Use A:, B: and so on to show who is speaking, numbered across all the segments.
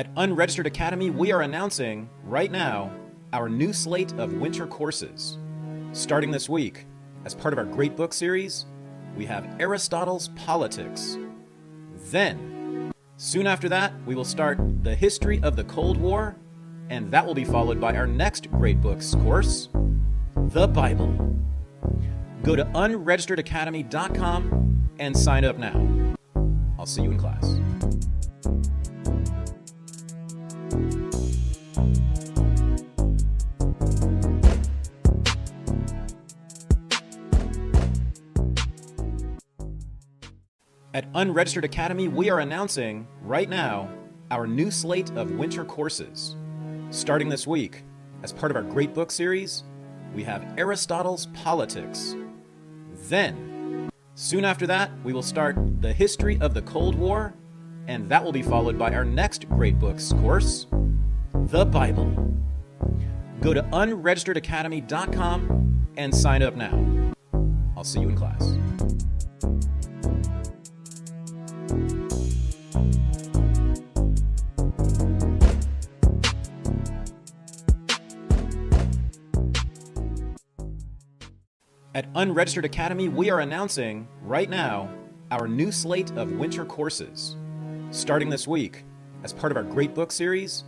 A: At Unregistered Academy, we are announcing, right now, our new slate of winter courses. Starting this week, as part of our Great Book series, we have Aristotle's Politics. Then, soon after that, we will start the history of the Cold War, and that will be followed by our next Great Books course, the Bible. Go to unregisteredacademy.com and sign up now. I'll see you in class. At Unregistered Academy, we are announcing, right now, our new slate of winter courses. Starting this week, as part of our Great Book series, we have Aristotle's Politics. Then, soon after that, we will start the history of the Cold War, and that will be followed by our next Great Books course, the Bible. Go to unregisteredacademy.com and sign up now. I'll see you in class. At Unregistered Academy, we are announcing, right now, our new slate of winter courses. Starting this week, as part of our Great Book series,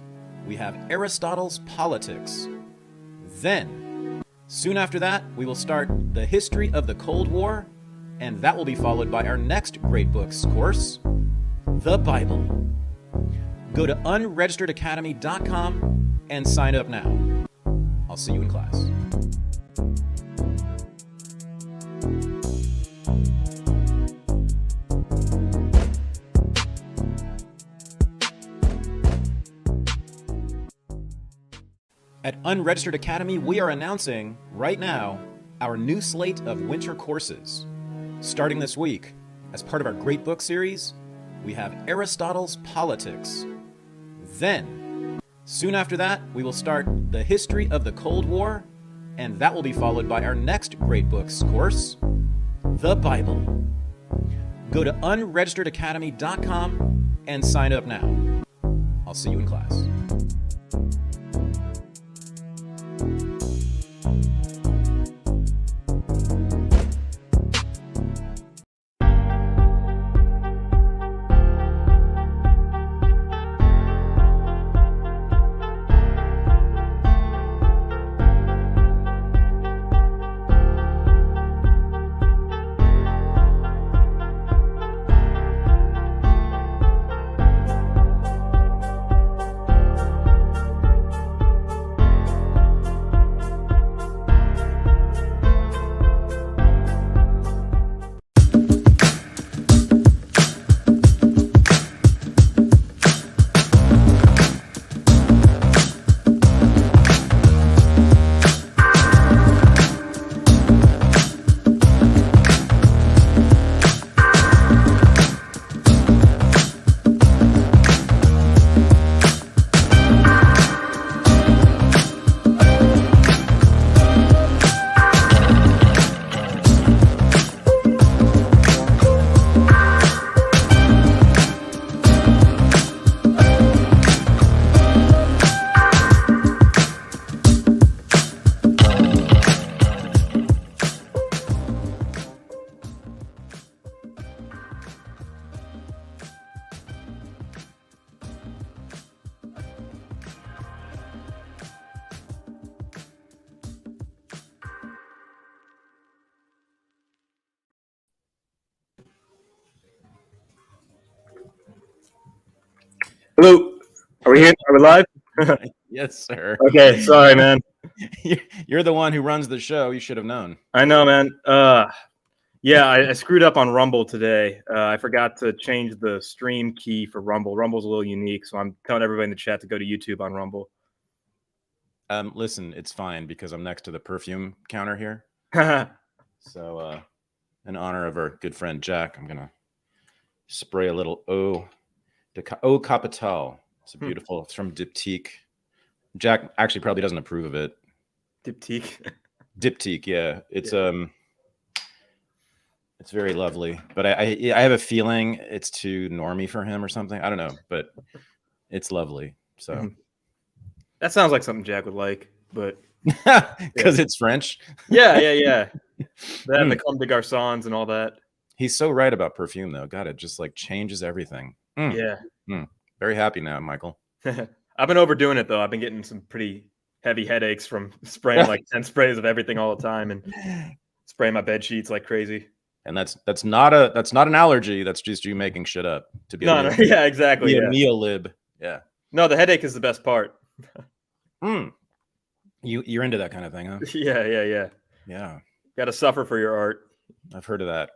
A: we have Aristotle's Politics. Then, soon after that, we will start the history of the Cold War, and that will be followed by our next Great Books course, the Bible. Go to unregisteredacademy.com and sign up now. I'll see you in class. At Unregistered Academy, we are announcing, right now, our new slate of winter courses. Starting this week, as part of our Great Book series, we have Aristotle's Politics. Then, soon after that, we will start the history of the Cold War, and that will be followed by our next Great Books course, the Bible. Go to unregisteredacademy.com and sign up now. I'll see you in class.
B: Hello. Are we here? Are we live?
A: Yes, sir.
B: Okay. Sorry, man.
A: You're the one who runs the show. You should have known.
B: I know, man. Yeah, I screwed up on Rumble today. I forgot to change the stream key for Rumble. Rumble's a little unique, so I'm telling everybody in the chat to go to YouTube on Rumble.
A: Listen, it's fine because I'm next to the perfume counter here. So, in honor of our good friend Jack, I'm gonna spray a little eau capital. It's a beautiful. It's from Diptyque. Jack actually probably doesn't approve of it. Diptyque, yeah. It's It's very lovely, but I have a feeling it's too normy for him or something. I don't know, but It's lovely. So
B: that sounds like something Jack would like, but
A: because it's French.
B: Yeah. That and the Comme des Garçons and all that.
A: He's so right about perfume, though. God, it just like changes everything.
B: Yeah.
A: Very happy now, Michael.
B: I've been overdoing it though. I've been getting some pretty heavy headaches from spraying like 10 sprays of everything all the time and spraying my bed sheets like crazy.
A: And that's not an allergy. That's just you making shit up to be.
B: No, yeah, exactly.
A: Be a neolib. Yeah.
B: No, the headache is the best part.
A: You're into that kind of thing, huh?
B: Yeah. Got to suffer for your art.
A: I've heard of that.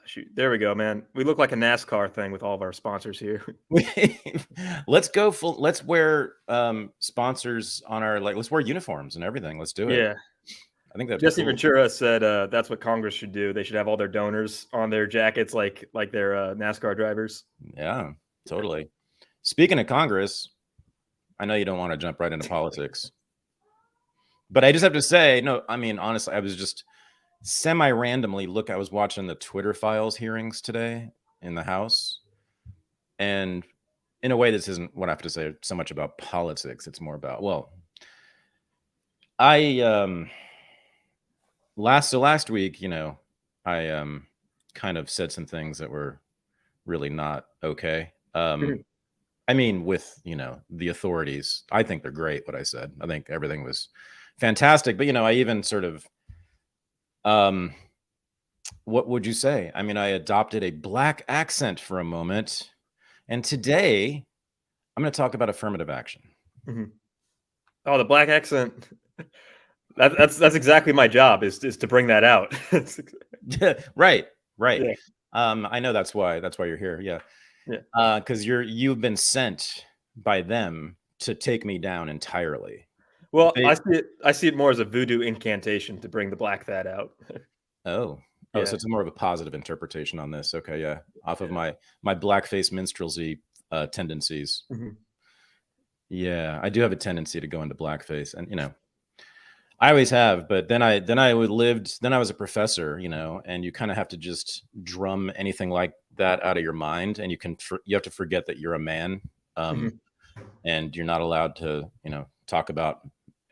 B: Shoot, there we go, man. We look like a NASCAR thing with all of our sponsors here.
A: Let's go full. Let's wear sponsors on our let's wear uniforms and everything. Let's do it.
B: Yeah.
A: I think that
B: Jesse Ventura said that's what Congress should do. They should have all their donors on their jackets like their NASCAR drivers.
A: Yeah, totally. Speaking of Congress, I know you don't want to jump right into politics, but I just have to say, no, I mean, honestly, I was just semi-randomly I was watching the Twitter Files hearings today in the House, and in a way, this isn't what I have to say so much about politics. It's more about, last week, I kind of said some things that were really not okay. I mean, with, the authorities, I think they're great, what I said. I think everything was fantastic. But, I even sort of, what would you say? I mean, I adopted a black accent for a moment. And today, I'm going to talk about affirmative action.
B: Oh, the black accent. That's exactly my job is to bring that out.
A: Right. Yeah. I know that's why you're here. Yeah. Because you've been sent by them to take me down entirely.
B: Well, I see it more as a voodoo incantation to bring the black Thad out.
A: So it's more of a positive interpretation on this. Okay, yeah, off of my blackface minstrelsy tendencies. Yeah, I do have a tendency to go into blackface, and I always have. But then I was a professor, and you kind of have to just drum anything like that out of your mind, and you have to forget that you're a man, and you're not allowed to talk about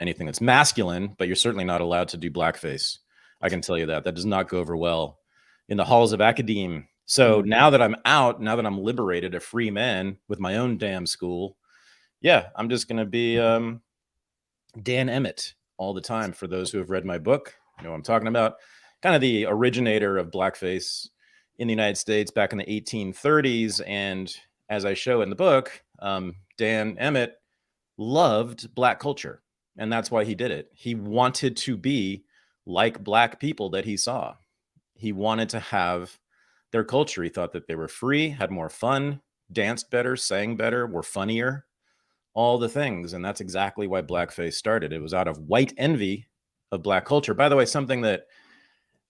A: anything that's masculine, but you're certainly not allowed to do blackface. I can tell you that does not go over well in the halls of academe. So now that I'm out, now that I'm liberated, a free man with my own damn school, yeah, I'm just going to be Dan Emmett all the time. For those who have read my book, you know what I'm talking about. Kind of the originator of blackface in the United States back in the 1830s. And as I show in the book, Dan Emmett loved black culture. And that's why he did it. He wanted to be like black people that he saw. He wanted to have their culture. He thought that they were free, had more fun, danced better, sang better, were funnier, all the things. And that's exactly why blackface started. It was out of white envy of black culture. By the way, something that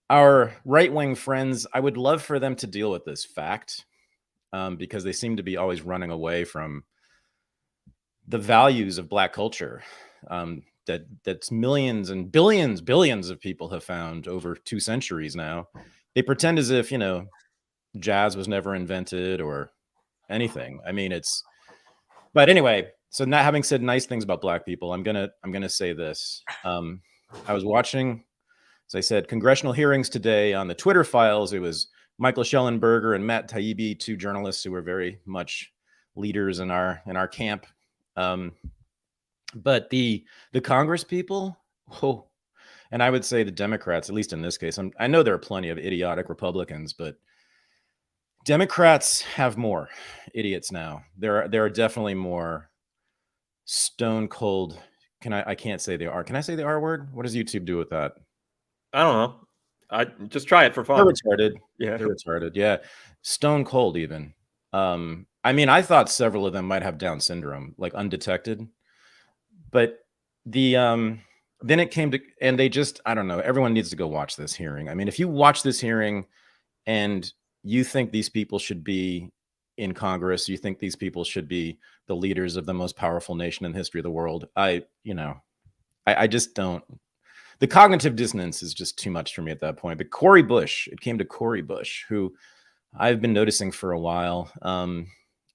A: our right-wing friends, I would love for them to deal with this fact, because they seem to be always running away from the values of black culture. That's millions and billions of people have found over 2 centuries now. They pretend as if, jazz was never invented or anything. I mean, but anyway, so not having said nice things about black people, I'm going to say this. I was watching, as I said, congressional hearings today on the Twitter Files. It was Michael Schellenberger and Matt Taibbi, 2 journalists who were very much leaders in our camp. But the Congress people, and I would say the Democrats, at least in this case, I know there are plenty of idiotic Republicans, but Democrats have more idiots now. There are definitely more stone cold. I can't say the R. Can I say the R word? What does YouTube do with that?
B: I don't know. I just try it for fun.
A: They're retarded.
B: Yeah.
A: They're retarded. Yeah. Stone cold even. I mean, I thought several of them might have Down syndrome, like undetected. But then it came to, and they just, I don't know, everyone needs to go watch this hearing. I mean, if you watch this hearing and you think these people should be in Congress, you think these people should be the leaders of the most powerful nation in the history of the world, I just don't. The cognitive dissonance is just too much for me at that point. But it came to Cori Bush, who I've been noticing for a while.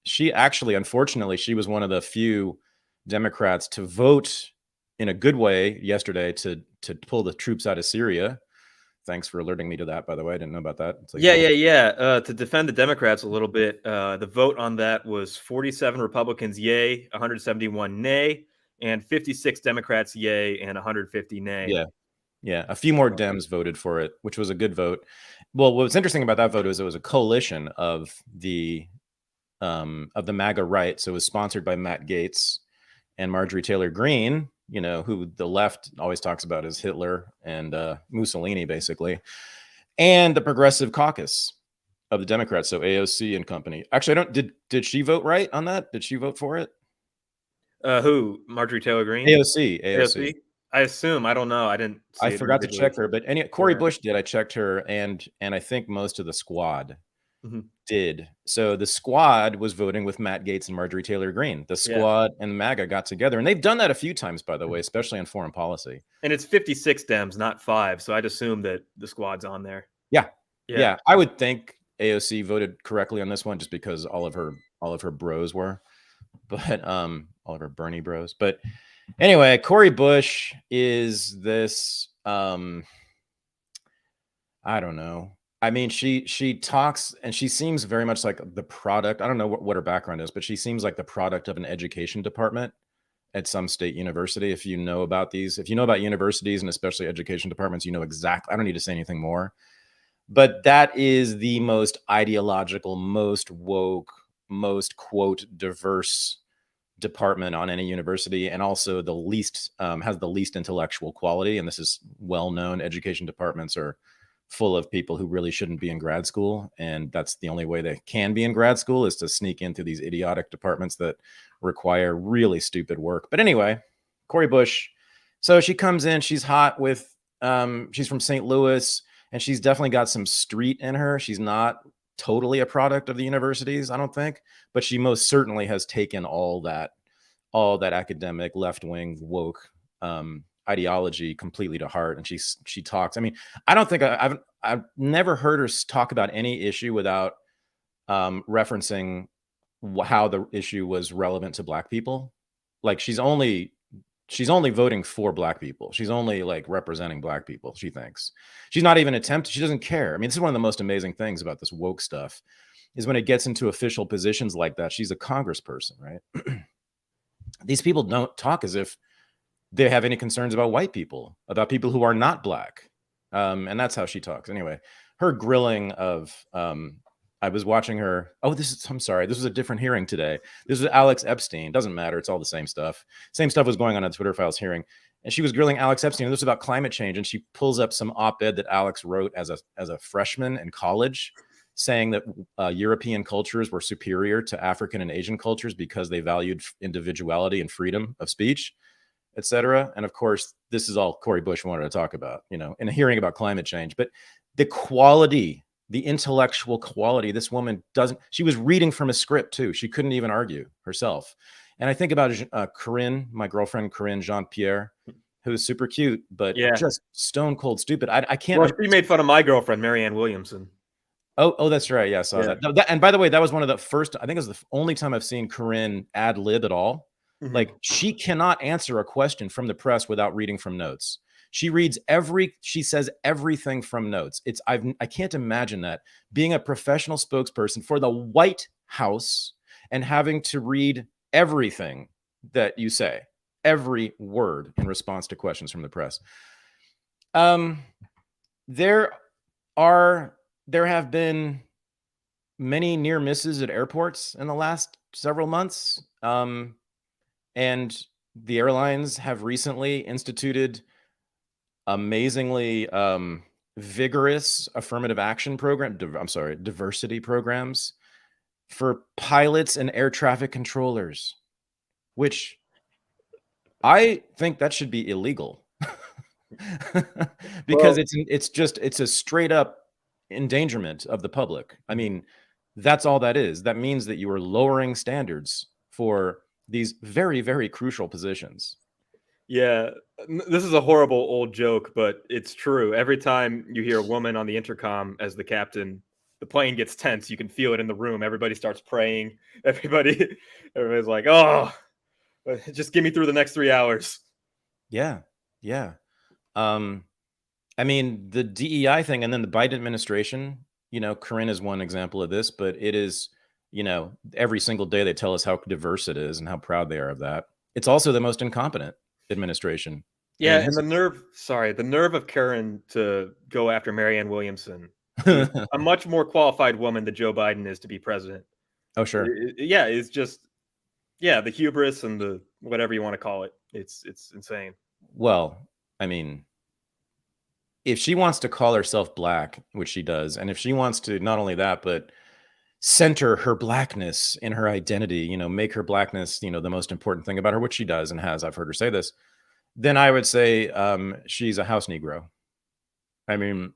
A: she actually, unfortunately, she was one of the few Democrats to vote in a good way yesterday to pull the troops out of Syria. Thanks for alerting me to that, by the way. I didn't know about that.
B: To defend the Democrats a little bit, the vote on that was 47 Republicans yay, 171 nay, and 56 Democrats yay and 150 nay.
A: Yeah. A few more Dems voted for it, which was a good vote. Well, what's interesting about that vote is it was a coalition of the MAGA right. So it was sponsored by Matt Gaetz and Marjorie Taylor Greene, who the left always talks about as Hitler and Mussolini, basically, and the Progressive Caucus of the Democrats, so AOC and company. Actually, did she vote right on that? Did she vote for it?
B: Who? Marjorie Taylor Greene?
A: AOC.
B: I assume. I don't know. I didn't.
A: I forgot to check her, but Cori Bush did. I checked her, and I think most of the squad did. So the squad was voting with Matt Gaetz and Marjorie Taylor Greene. The squad and MAGA got together, and they've done that a few times, by the way, especially on foreign policy.
B: And it's 56 Dems, not 5. So I'd assume that the squad's on there.
A: Yeah. I would think AOC voted correctly on this one, just because all of her bros were, but all of her Bernie bros. But anyway, Cori Bush is this. I don't know. I mean, she talks and she seems very much like the product. I don't know what her background is, but she seems like the product of an education department at some state university. If you know about universities and especially education departments, you know exactly. I don't need to say anything more. But that is the most ideological, most woke, most, quote, diverse department on any university, and also the least has the least intellectual quality. And this is well known. Education departments are full of people who really shouldn't be in grad school, and that's the only way they can be in grad school, is to sneak into these idiotic departments that require really stupid work. But anyway, Cori Bush, so she comes in, she's hot with she's from St. Louis, and she's definitely got some street in her. She's not totally a product of the universities, I don't think, but she most certainly has taken all that academic left-wing woke ideology completely to heart. And she talks. I mean, I don't think I've never heard her talk about any issue without referencing how the issue was relevant to Black people. Like she's only voting for Black people. She's only like representing Black people. She thinks she's not even attempting. She doesn't care. I mean, this is one of the most amazing things about this woke stuff, is when it gets into official positions like that. She's a congressperson, right? These people don't talk as if they have any concerns about white people, about people who are not Black. And that's how she talks. Anyway, her grilling of, I was watching her. Oh, I'm sorry. This was a different hearing today. This was Alex Epstein. Doesn't matter. It's all the same stuff. Same stuff was going on at Twitter Files hearing. And she was grilling Alex Epstein. And this was about climate change. And she pulls up some op-ed that Alex wrote as a freshman in college, saying that European cultures were superior to African and Asian cultures because they valued individuality and freedom of speech, etc. And of course, this is all Cori Bush wanted to talk about, in a hearing about climate change. But the quality, the intellectual quality, this woman she was reading from a script too. She couldn't even argue herself. And I think about Corinne, my girlfriend, Corinne Jean-Pierre, who's super cute, but just stone cold stupid. I can't.
B: Well, she made fun of my girlfriend, Marianne Williamson.
A: Oh, that's right. Yeah, I saw that. And by the way, that was one of the first, I think it was the only time I've seen Corinne ad lib at all. Mm-hmm. Like, she cannot answer a question from the press without reading from notes. She says everything from notes. I can't imagine that, being a professional spokesperson for the White House and having to read everything that you say, every word in response to questions from the press. There have been many near misses at airports in the last several months. And the airlines have recently instituted amazingly vigorous affirmative action diversity programs for pilots and air traffic controllers, which I think that should be illegal because it's a straight up endangerment of the public. I mean, that's all that is. That means that you are lowering standards for these very, very crucial positions.
B: Yeah, this is a horrible old joke, but it's true. Every time you hear a woman on the intercom as the captain the plane gets tense. You can feel it in the room. Everybody starts praying. Everybody's like, oh, just get me through the next 3 hours.
A: Yeah. Yeah. I mean, the DEI thing and then the Biden administration, Corinne is one example of this, but it is, every single day they tell us how diverse it is and how proud they are of that. It's also the most incompetent administration.
B: Yeah, and the nerve of Karen to go after Marianne Williamson, who's a much more qualified woman than Joe Biden is to be president.
A: Oh, sure.
B: It's just, the hubris and the whatever you want to call it. It's insane.
A: Well, I mean, if she wants to call herself black, which she does, and if she wants to not only that, but center her blackness in her identity, make her blackness, the most important thing about her, which she does and has, I've heard her say this, then I would say she's a house Negro. I mean,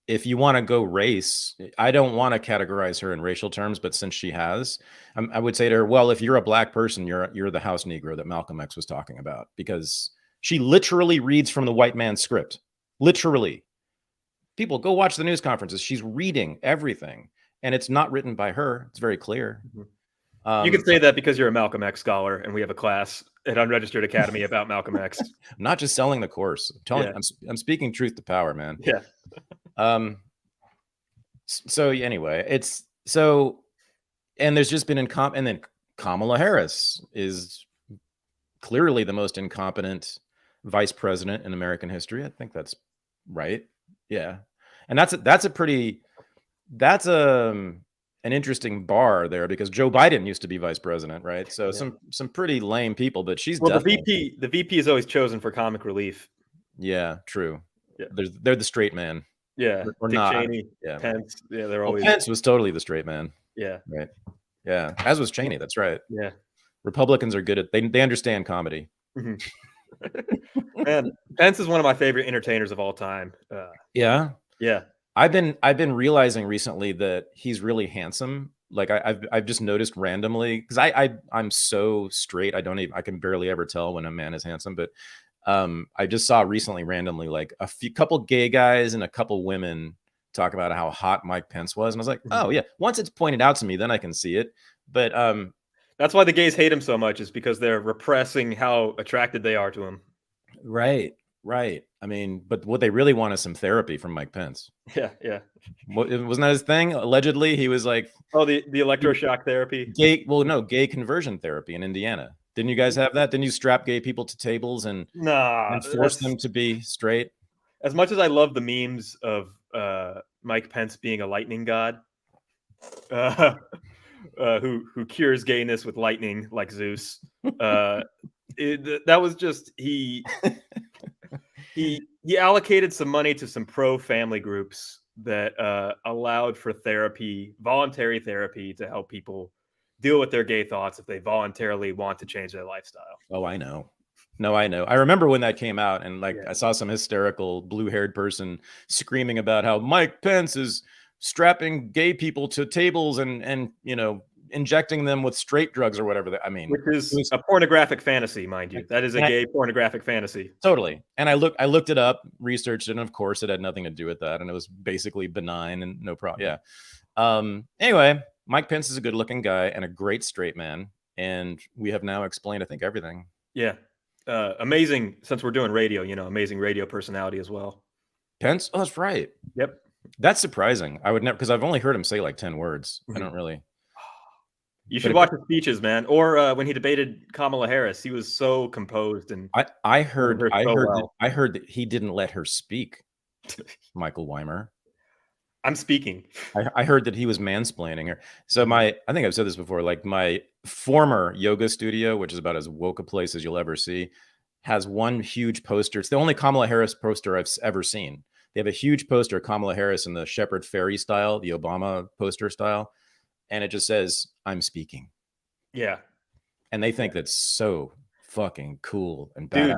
A: if you want to go race, I don't want to categorize her in racial terms, but since she has, I would say to her, well, if you're a black person, you're the house Negro that Malcolm X was talking about, because she literally reads from the white man's script. Literally. People go watch the news conferences. She's reading everything, and it's not written by her. It's very clear.
B: You can say that because you're a Malcolm X scholar, and we have a class at Unregistered Academy about Malcolm X.
A: I'm not just selling the course. I'm speaking truth to power, man.
B: Yeah.
A: So anyway, and there's just been and then Kamala Harris is clearly the most incompetent vice president in American history. I think that's right. Yeah. And that's an interesting bar there, because Joe Biden used to be vice president, right? So some pretty lame people, but she's
B: the VP is always chosen for comic relief.
A: Yeah, true.
B: Yeah.
A: They're the straight man.
B: Yeah.
A: Or
B: Dick
A: not.
B: Cheney,
A: yeah.
B: Pence. Yeah, they're always.
A: Pence was totally the straight man.
B: Yeah.
A: Right. Yeah. As was Cheney. That's right.
B: Yeah.
A: Republicans are good at they understand comedy.
B: Mm-hmm. Man, Pence is one of my favorite entertainers of all time.
A: Yeah.
B: Yeah.
A: I've been realizing recently that he's really handsome. Like I've just noticed randomly, because I'm so straight. I can barely ever tell when a man is handsome. But I just saw recently randomly like couple gay guys and a couple women talk about how hot Mike Pence was, and I was like, oh yeah. Once it's pointed out to me, then I can see it. But
B: that's why the gays hate him so much, is because they're repressing how attracted they are to him.
A: Right. I mean, but what they really want is some therapy from Mike Pence.
B: Yeah.
A: Wasn't that his thing? Allegedly, he was like,
B: oh, the electroshock therapy.
A: Gay conversion therapy in Indiana. Didn't you guys have that? Didn't you strap gay people to tables and force them to be straight?
B: As much as I love the memes of Mike Pence being a lightning god, who cures gayness with lightning like Zeus, that was just he allocated some money to some pro-family groups that allowed for voluntary therapy, to help people deal with their gay thoughts if they voluntarily want to change their lifestyle.
A: Oh, I know. I remember when that came out, and I saw some hysterical blue-haired person screaming about how Mike Pence is strapping gay people to tables and injecting them with straight drugs or whatever. I mean,
B: which is a pornographic fantasy, mind you. That is a gay pornographic fantasy.
A: Totally. And I looked it up, researched it, and of course it had nothing to do with that, and it was basically benign and no problem. Yeah. Anyway, Mike Pence is a good-looking guy and a great straight man, and we have now explained, I think, everything.
B: Yeah. Amazing, since we're doing radio, amazing radio personality as well.
A: Pence? Oh, that's right.
B: Yep.
A: That's surprising. I would never, because I've only heard him say like 10 words. I don't really.
B: You should watch his speeches, man. Or when he debated Kamala Harris, he was so composed. And
A: I heard that he didn't let her speak. Michael Weimer.
B: I'm speaking.
A: I heard that he was mansplaining her. So I think I've said this before, like my former yoga studio, which is about as woke a place as you'll ever see, has one huge poster. It's the only Kamala Harris poster I've ever seen. They have a huge poster of Kamala Harris in the Shepard Fairey style, the Obama poster style. And it just says, "I'm speaking."
B: Yeah.
A: And they think that's so fucking cool and badass. Dude,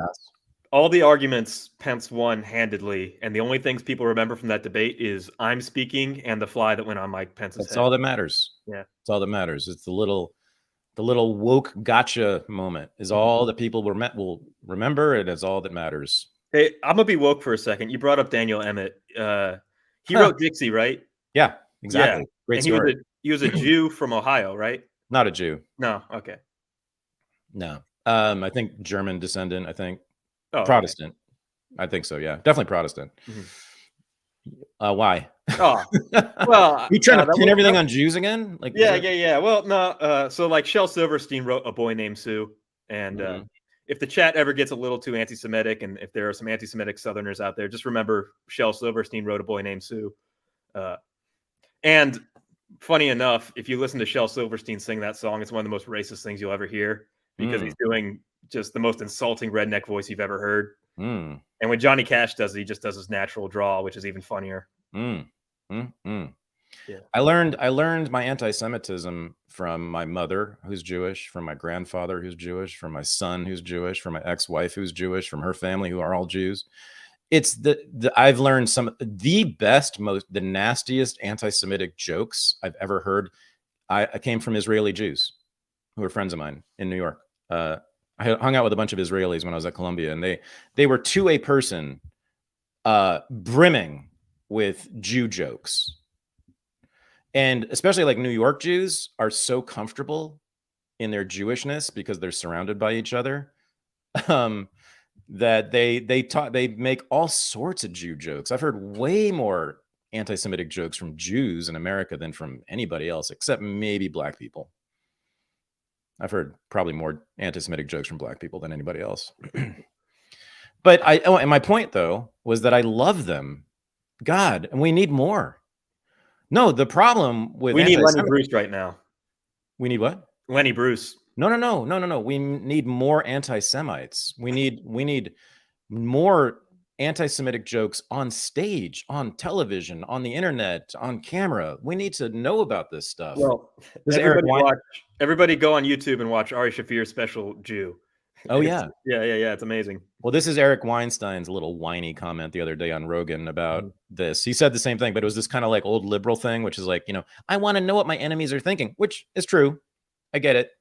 B: all the arguments Pence won handedly, and the only things people remember from that debate is "I'm speaking" and the fly that went on Mike Pence's head.
A: That's all that matters.
B: Yeah.
A: That's all that matters. It's the little woke gotcha moment is all that people will remember. It is all that matters.
B: Hey, I'm going to be woke for a second. You brought up Daniel Emmett. He wrote Dixie, right?
A: Yeah, exactly. Great
B: And
A: story.
B: he was a Jew from Ohio, right?
A: Not a Jew.
B: No, okay.
A: No. I think German descendant, I think.
B: Oh,
A: Protestant. Okay. I think so, yeah. Definitely Protestant. Why?
B: Oh, well,
A: Are you trying to pin everything on Jews again? Like,
B: yeah. Well, no. So, like, Shel Silverstein wrote A Boy Named Sue, and if the chat ever gets a little too anti-Semitic, and if there are some anti-Semitic Southerners out there, just remember Shel Silverstein wrote A Boy Named Sue. And funny enough, if you listen to Shel Silverstein sing that song, it's one of the most racist things you'll ever hear because he's doing just the most insulting redneck voice you've ever heard. And when Johnny Cash does it, he just does his natural drawl, which is even funnier.
A: Yeah. I learned my anti-Semitism from my mother, who's Jewish, from my grandfather, who's Jewish, from my son, who's Jewish, from my ex-wife, who's Jewish, from her family, who are all Jews. It's I've learned some of the the nastiest anti-Semitic jokes I've ever heard. I came from Israeli Jews who are friends of mine in New York. I hung out with a bunch of Israelis when I was at Columbia, and they were to a person brimming with Jew jokes. And especially like New York Jews are so comfortable in their Jewishness because they're surrounded by each other that they make all sorts of Jew jokes. I've heard way more anti-Semitic jokes from Jews in America than from anybody else, except maybe Black people. I've heard probably more anti-Semitic jokes from Black people than anybody else. But and my point though was that I love them. God, and we need more. No, the problem with
B: we need Lenny Bruce right now.
A: We need what?
B: Lenny Bruce.
A: No. We need more anti-Semites. We need more anti-Semitic jokes on stage, on television, on the internet, on camera. We need to know about this stuff.
B: Well, everybody go on YouTube and watch Ari Shaffir's special Jew.
A: Oh, yeah.
B: Yeah. It's amazing.
A: Well, this is Eric Weinstein's little whiny comment the other day on Rogan about this. He said the same thing, but it was this kind of like old liberal thing, which is like, I want to know what my enemies are thinking, which is true. I get it.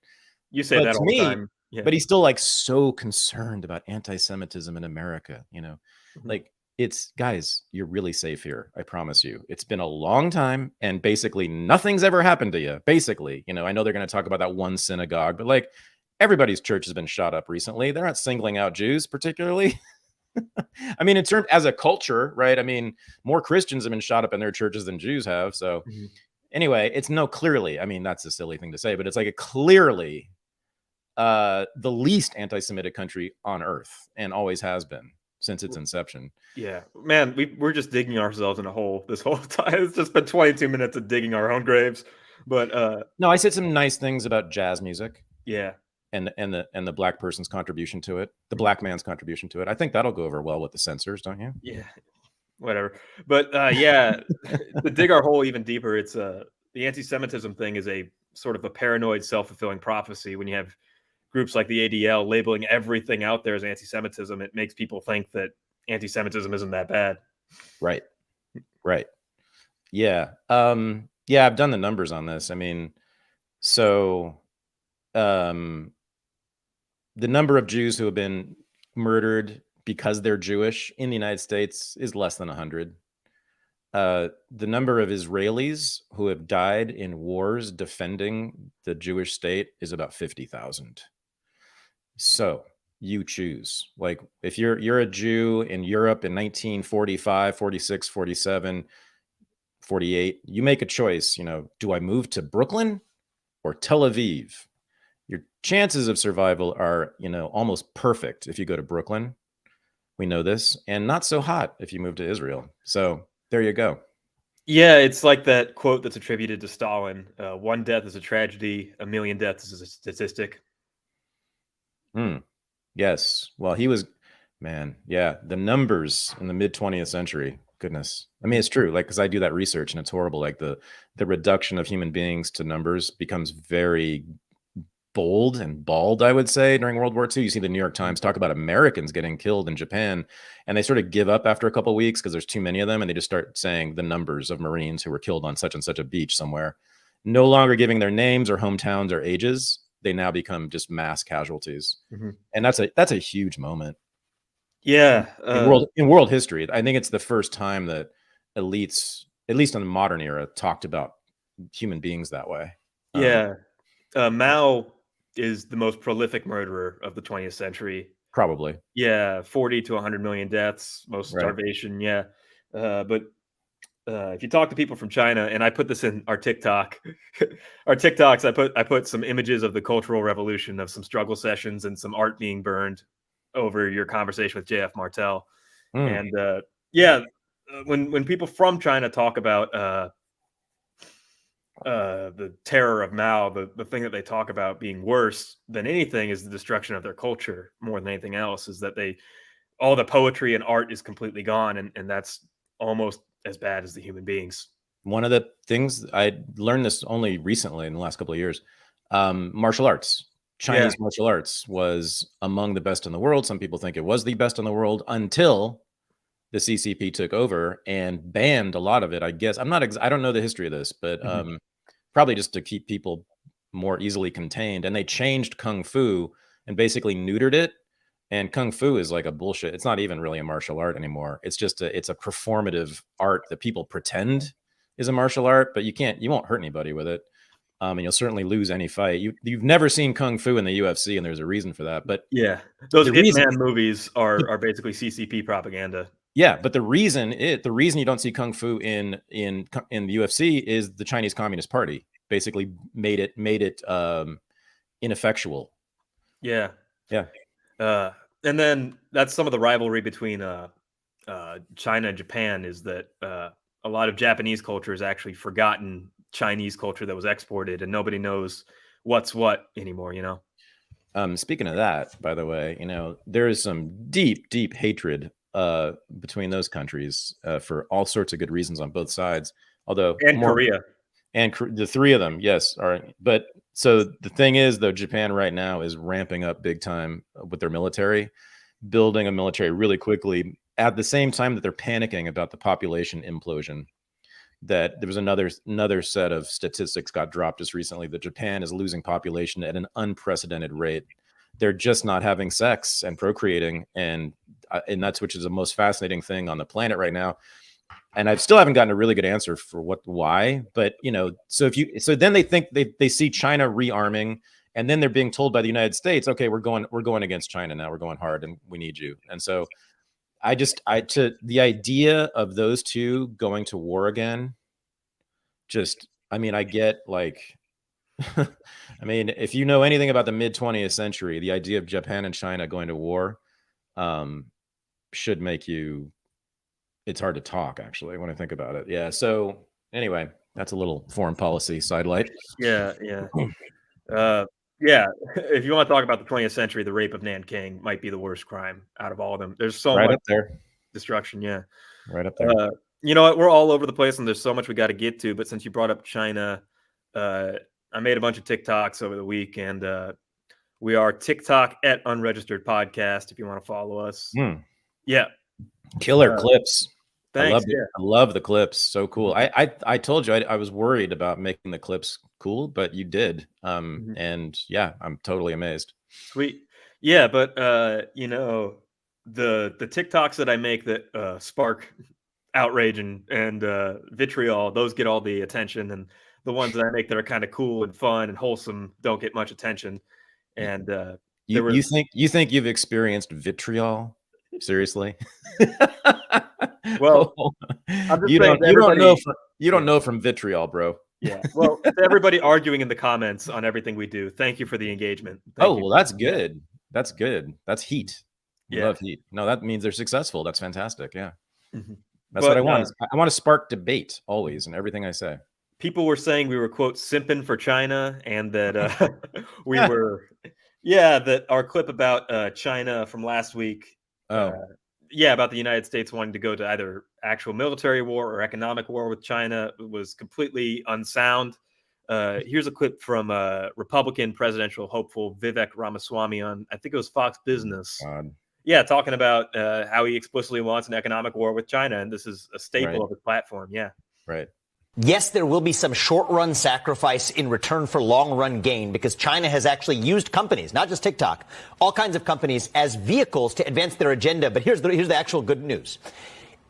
B: You say that all the time.
A: Yeah. But he's still like so concerned about anti-Semitism in America, like it's guys, you're really safe here. I promise you. It's been a long time and basically nothing's ever happened to you. Basically, I know they're going to talk about that one synagogue, but like everybody's church has been shot up recently. They're not singling out Jews particularly. I mean, in terms as a culture, right? I mean, more Christians have been shot up in their churches than Jews have. So anyway, it's clearly, I mean, that's a silly thing to say, but it's like clearly the least anti-Semitic country on earth and always has been since its inception.
B: Yeah, man, we're just digging ourselves in a hole this whole time. It's just been 22 minutes of digging our own graves. But
A: no, I said some nice things about jazz music.
B: Yeah.
A: And the Black person's contribution to it, the Black man's contribution to it. I think that'll go over well with the censors, don't you?
B: Yeah, whatever. But yeah, to dig our hole even deeper, it's the anti-Semitism thing is a sort of a paranoid, self-fulfilling prophecy. When you have groups like the ADL labeling everything out there as anti-Semitism, it makes people think that anti-Semitism isn't that bad.
A: Right. Yeah. Yeah, I've done the numbers on this. I mean, so the number of Jews who have been murdered because they're Jewish in the United States is less than 100. The number of Israelis who have died in wars defending the Jewish state is about 50,000. So you choose. Like if you're a Jew in Europe in 1945, 46, 47, 48, you make a choice, do I move to Brooklyn or Tel Aviv? Your chances of survival are, almost perfect if you go to Brooklyn. We know this, and not so hot if you move to Israel. So there you go.
B: Yeah, it's like that quote that's attributed to Stalin. One death is a tragedy. A million deaths is a statistic.
A: Yes. Well, he was, man. Yeah. The numbers in the mid 20th century. Goodness. I mean, it's true. Like, because I do that research and it's horrible. Like the reduction of human beings to numbers becomes very bold and bald, I would say, during World War II. You see the New York Times talk about Americans getting killed in Japan, and they sort of give up after a couple of weeks because there's too many of them, and they just start saying the numbers of Marines who were killed on such and such a beach somewhere, no longer giving their names or hometowns or ages. They now become just mass casualties, and that's a huge moment.
B: Yeah,
A: in world history, I think it's the first time that elites, at least in the modern era, talked about human beings that way.
B: Yeah. Mao is the most prolific murderer of the 20th century.
A: Probably.
B: Yeah, 40 to 100 million deaths, most starvation. Yeah. But if you talk to people from China, and I put this in our TikTok, our TikToks, I put some images of the Cultural Revolution, of some struggle sessions and some art being burned over your conversation with JF Martel. And when people from China talk about the terror of Mao, the thing that they talk about being worse than anything is the destruction of their culture more than anything else, is that all the poetry and art is completely gone, and that's almost as bad as the human beings.
A: One of the things I learned this only recently in the last couple of years, martial arts. Chinese martial arts was among the best in the world. Some people think it was the best in the world until the CCP took over and banned a lot of it. I guess I don't know the history of this, but probably just to keep people more easily contained. And they changed Kung Fu and basically neutered it. And Kung Fu is like a bullshit. It's not even really a martial art anymore. It's just it's a performative art that people pretend is a martial art, but you won't hurt anybody with it. And you'll certainly lose any fight. You've never seen Kung Fu in the UFC, and there's a reason for that. But
B: yeah, those Ip Man movies are basically CCP propaganda.
A: Yeah, but the reason you don't see Kung Fu in the UFC is the Chinese Communist Party basically made it ineffectual.
B: Yeah.
A: Yeah.
B: And then that's some of the rivalry between China and Japan, is that a lot of Japanese culture has actually forgotten Chinese culture that was exported, and nobody knows what's what anymore,
A: Speaking of that, by the way, there is some deep, deep hatred between those countries for all sorts of good reasons on both sides.
B: Korea.
A: And the three of them, yes. But so the thing is, though, Japan right now is ramping up big time with their military, building a military really quickly at the same time that they're panicking about the population implosion. That there was another set of statistics got dropped just recently that Japan is losing population at an unprecedented rate. They're just not having sex and procreating, and that's which is the most fascinating thing on the planet right now. And I still haven't gotten a really good answer for why, but so then they think they see China rearming, and then they're being told by the United States, okay, we're going against China now, we're going hard, and we need you. And so the idea of those two going to war again, I get like, if you know anything about the mid 20th century, the idea of Japan and China going to war should make you, it's hard to talk, actually, when I think about it. Yeah. So anyway, that's a little foreign policy sidelight.
B: Yeah. Yeah. If you want to talk about the 20th century, the rape of Nanking might be the worst crime out of all of them. There's so much
A: up there.
B: Destruction. Yeah.
A: Right up there.
B: You know what? We're all over the place, and there's so much we got to get to. But since you brought up China, I made a bunch of TikToks over the week, and we are TikTok at Unregistered Podcast if you want to follow us. Yeah.
A: Killer clips.
B: Thanks.
A: I love the clips. So cool. I told you I was worried about making the clips cool, but you did. And yeah, I'm totally amazed.
B: Sweet. Yeah, but the TikToks that I make that spark outrage and vitriol, those get all the attention, and the ones that I make that are kind of cool and fun and wholesome don't get much attention. And
A: you think you've experienced vitriol? Seriously?
B: Well,
A: you don't know from vitriol, bro.
B: Yeah. Well, everybody arguing in the comments on everything we do, thank you for the engagement.
A: Well, that's good. That's good. That's heat. Love heat. No, that means they're successful. That's fantastic. Yeah. That's what I want. I want to spark debate always in everything I say.
B: People were saying we were, quote, simping for China, and that we were, that our clip about China from last week. About the United States wanting to go to either actual military war or economic war with China was completely unsound. Here's a clip from Republican presidential hopeful Vivek Ramaswamy on, I think it was Fox Business. Yeah, talking about how he explicitly wants an economic war with China, and this is a staple of his platform. Yeah.
A: Right.
C: Yes, there will be some short-run sacrifice in return for long-run gain, because China has actually used companies, not just TikTok, all kinds of companies as vehicles to advance their agenda. But here's the actual good news.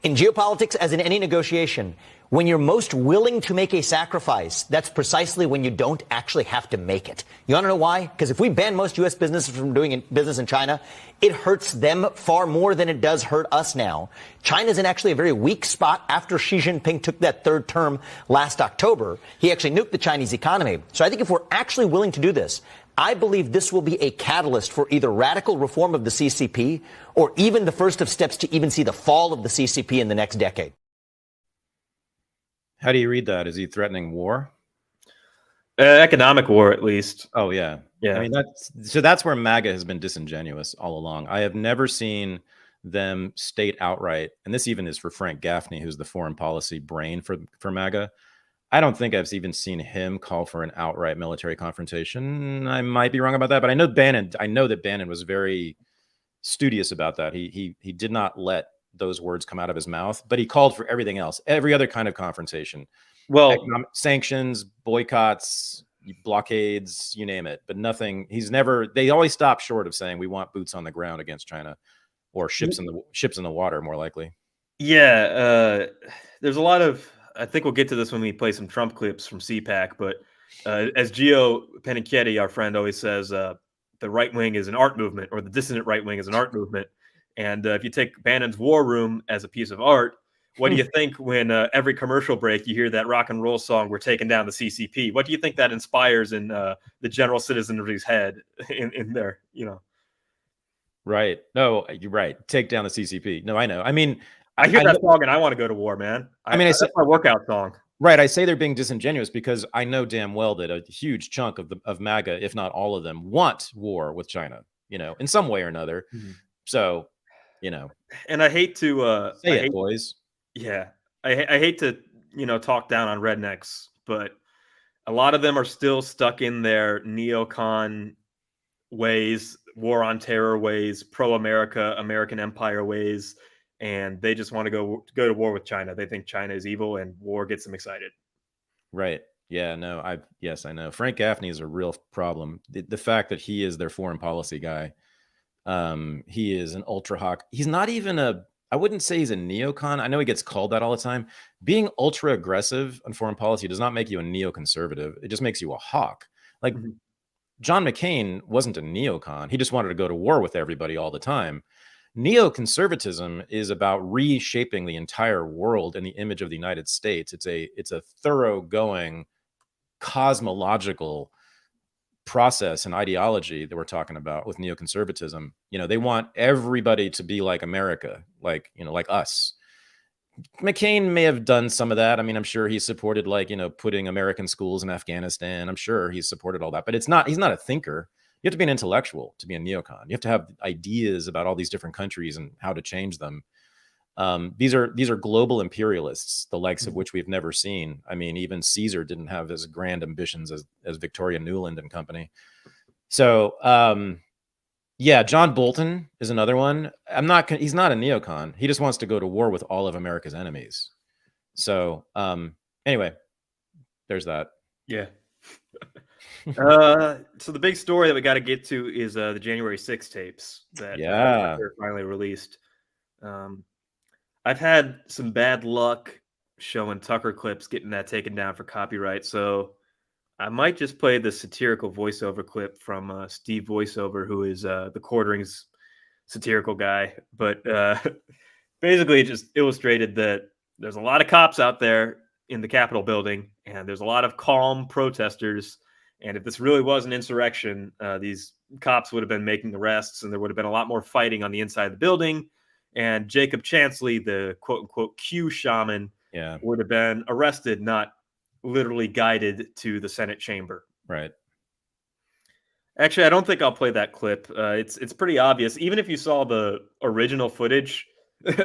C: In geopolitics, as in any negotiation, When you're most willing to make a sacrifice, that's precisely when you don't actually have to make it. You want to know why? Because if we ban most U.S. businesses from doing business in China, it hurts them far more than it does hurt us now. China's in actually a very weak spot after Xi Jinping took that third term last October. He actually nuked the Chinese economy. So I think if we're actually willing to do this, I believe this will be a catalyst for either radical reform of the CCP or even the first of steps to even see the fall of the CCP in the next decade.
A: How do you read that? Is he threatening war?
B: Economic war, at least.
A: Oh, yeah.
B: Yeah.
A: I mean, that's where MAGA has been disingenuous all along. I have never seen them state outright, and this even is for Frank Gaffney, who's the foreign policy brain for MAGA. I don't think I've even seen him call for an outright military confrontation. I might be wrong about that, but I know that Bannon was very studious about that. He did not let those words come out of his mouth, but he called for everything else, every other kind of confrontation. Well, economic sanctions, boycotts, blockades, you name it, but nothing. They always stop short of saying we want boots on the ground against China, or ships in the water, more likely.
B: Yeah, there's a lot of. I think we'll get to this when we play some Trump clips from CPAC, but as Gio Penicchetti, our friend, always says, the right wing is an art movement, or the dissident right wing is an art movement. And if you take Bannon's War Room as a piece of art, what do you think when every commercial break you hear that rock and roll song, "We're taking down the CCP"? What do you think that inspires in the general citizenry's head in there?
A: Right. No, you're right. Take down the CCP. No, I know. I mean,
B: I hear that song and I want to go to war, man. That's my workout song.
A: Right. I say they're being disingenuous because I know damn well that a huge chunk of MAGA, if not all of them, want war with China, in some way or another. Mm-hmm. So,
B: and I hate to
A: say it, boys.
B: Yeah. I hate to, talk down on rednecks, but a lot of them are still stuck in their neocon ways, war on terror ways, pro-America, American empire ways. And they just want to go to war with China. They think China is evil, and war gets them excited.
A: Right. Yeah. No. I know. Frank Gaffney is a real problem. The fact that he is their foreign policy guy, he is an ultra hawk. He's not even I wouldn't say he's a neocon. I know he gets called that all the time. Being ultra aggressive on foreign policy does not make you a neoconservative. It just makes you a hawk. Like John McCain wasn't a neocon. He just wanted to go to war with everybody all the time. Neoconservatism is about reshaping the entire world in the image of the United States. It's a thoroughgoing cosmological process and ideology that we're talking about with neoconservatism. They want everybody to be like America, like us. McCain may have done some of that. I mean, I'm sure he supported putting American schools in Afghanistan. I'm sure he supported all that, but he's not a thinker. You have to be an intellectual to be a neocon. You have to have ideas about all these different countries and how to change them. These are global imperialists, the likes of which we've never seen. I mean, even Caesar didn't have as grand ambitions as Victoria Nuland and company. So, yeah, John Bolton is another one. He's not a neocon. He just wants to go to war with all of America's enemies. So, anyway, there's that.
B: Yeah. So the big story that we got to get to is the January 6th tapes that were finally released. I've had some bad luck showing Tucker clips getting that taken down for copyright, so I might just play the satirical voiceover clip from Steve Voiceover, who is the Quartering's satirical guy. But basically, it just illustrated that there's a lot of cops out there in the Capitol building, and there's a lot of calm protesters. And if this really was an insurrection, these cops would have been making arrests, and there would have been a lot more fighting on the inside of the building. And Jacob Chansley, the quote-unquote Q shaman, would have been arrested, not literally guided to the Senate chamber.
A: Right.
B: Actually, I don't think I'll play that clip. It's pretty obvious. Even if you saw the original footage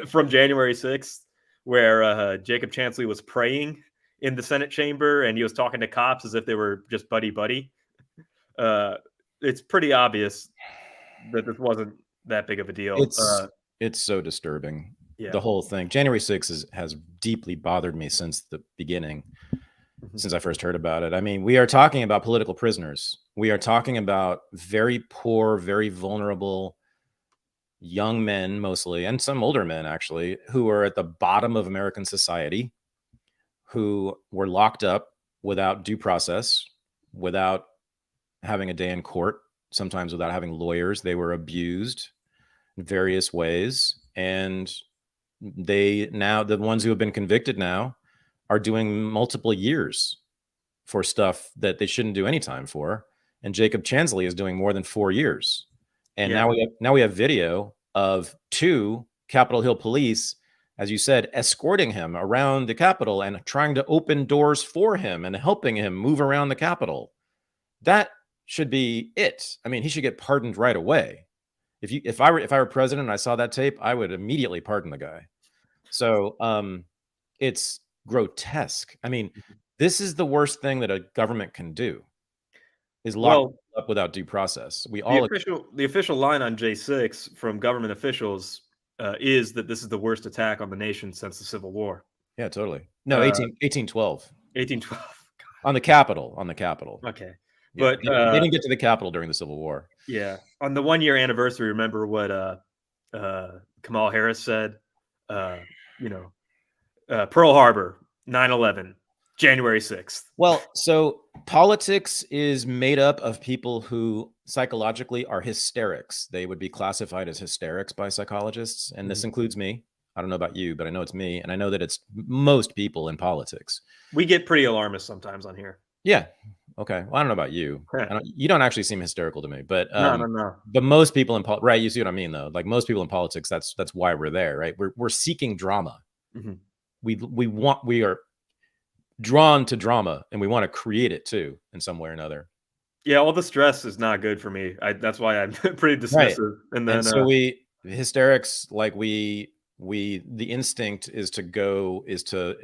B: from January 6th, where Jacob Chansley was praying in the Senate chamber and he was talking to cops as if they were just buddy-buddy, it's pretty obvious that this wasn't that big of a deal.
A: It's so disturbing.
B: Yeah.
A: The whole thing. January 6th has deeply bothered me since the beginning, since I first heard about it. I mean, we are talking about political prisoners. We are talking about very poor, very vulnerable young men mostly, and some older men actually, who are at the bottom of American society, who were locked up without due process, without having a day in court, sometimes without having lawyers. They were abused in various ways. And the ones who have been convicted now are doing multiple years for stuff that they shouldn't do any time for. And Jacob Chansley is doing more than 4 years. And now we have video of 2 Capitol Hill police, as you said, escorting him around the Capitol and trying to open doors for him and helping him move around the Capitol. That should be it. I mean, he should get pardoned right away. If I were president and I saw that tape, I would immediately pardon the guy. So it's grotesque. I mean, this is the worst thing that a government can do, is lock up without due process.
B: The official line on J6 from government officials is that this is the worst attack on the nation since the Civil War.
A: Yeah, totally. No, 1812.
B: 1812.
A: On the Capitol.
B: Okay.
A: Yeah,
B: But
A: they didn't get to the Capitol during the Civil War.
B: Yeah. On the 1 year anniversary, remember what Kamala Harris said? Pearl Harbor, 9/11, January 6th.
A: Well, so politics is made up of people who psychologically are hysterics. They would be classified as hysterics by psychologists. And this includes me. I don't know about you, but I know it's me. And I know that it's most people in politics.
B: We get pretty alarmist sometimes on here.
A: Yeah. Okay. Well, I don't know about you. You don't actually seem hysterical to me, but
B: no.
A: But most people in right, you see what I mean, though. Like most people in politics, that's why we're there, right? We're seeking drama.
B: Mm-hmm.
A: We are drawn to drama, and we want to create it too in some way or another.
B: Yeah, all the stress is not good for me. That's why I'm pretty dismissive.
A: Right. And so hysterics, like the instinct is to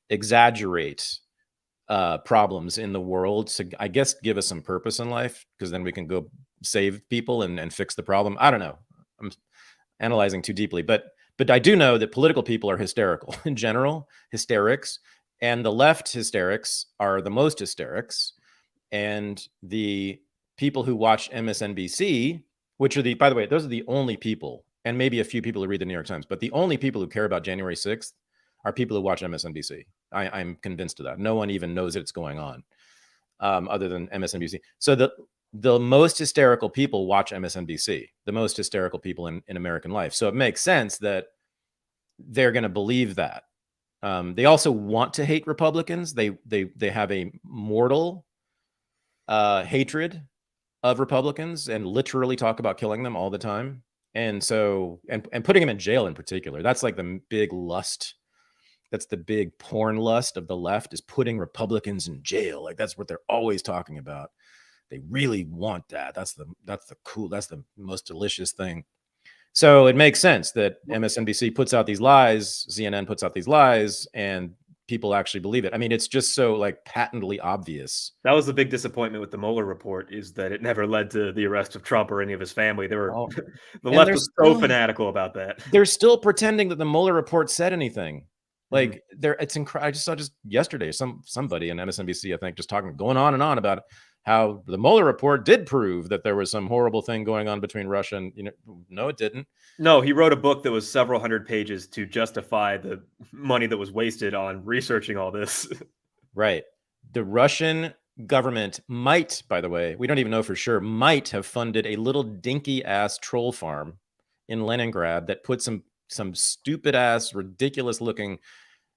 A: exaggerate problems in the world to, I guess, give us some purpose in life, because then we can go save people and fix the problem. I don't know. I'm analyzing too deeply, but I do know that political people are hysterical in general, hysterics, and the left hysterics are the most hysterics. And the people who watch MSNBC, which are by the way, those are the only people, and maybe a few people who read the New York Times, but the only people who care about January 6th are people who watch MSNBC. I'm convinced of that. No one even knows that it's going on other than MSNBC. So the most hysterical people watch MSNBC, the most hysterical people in American life. So it makes sense that they're going to believe that. They also want to hate Republicans. They have a mortal hatred of Republicans and literally talk about killing them all the time. And so, and putting them in jail in particular, that's like the big lust. That's the big porn lust of the left, is putting Republicans in jail. Like that's what they're always talking about. They really want that. That's the most delicious thing. So it makes sense that MSNBC puts out these lies, CNN puts out these lies, and people actually believe it. I mean, it's just so like patently obvious.
B: That was the big disappointment with the Mueller report, is that it never led to the arrest of Trump or any of his family. They were the left was so fanatical about that.
A: They're still pretending that the Mueller report said anything. Like it's incredible. I just saw yesterday somebody in MSNBC, I think, just going on and on about how the Mueller report did prove that there was some horrible thing going on between Russia and, no, it didn't.
B: No, he wrote a book that was several hundred pages to justify the money that was wasted on researching all this.
A: Right. The Russian government might, by the way, we don't even know for sure, might have funded a little dinky ass troll farm in Leningrad that put some stupid ass, ridiculous looking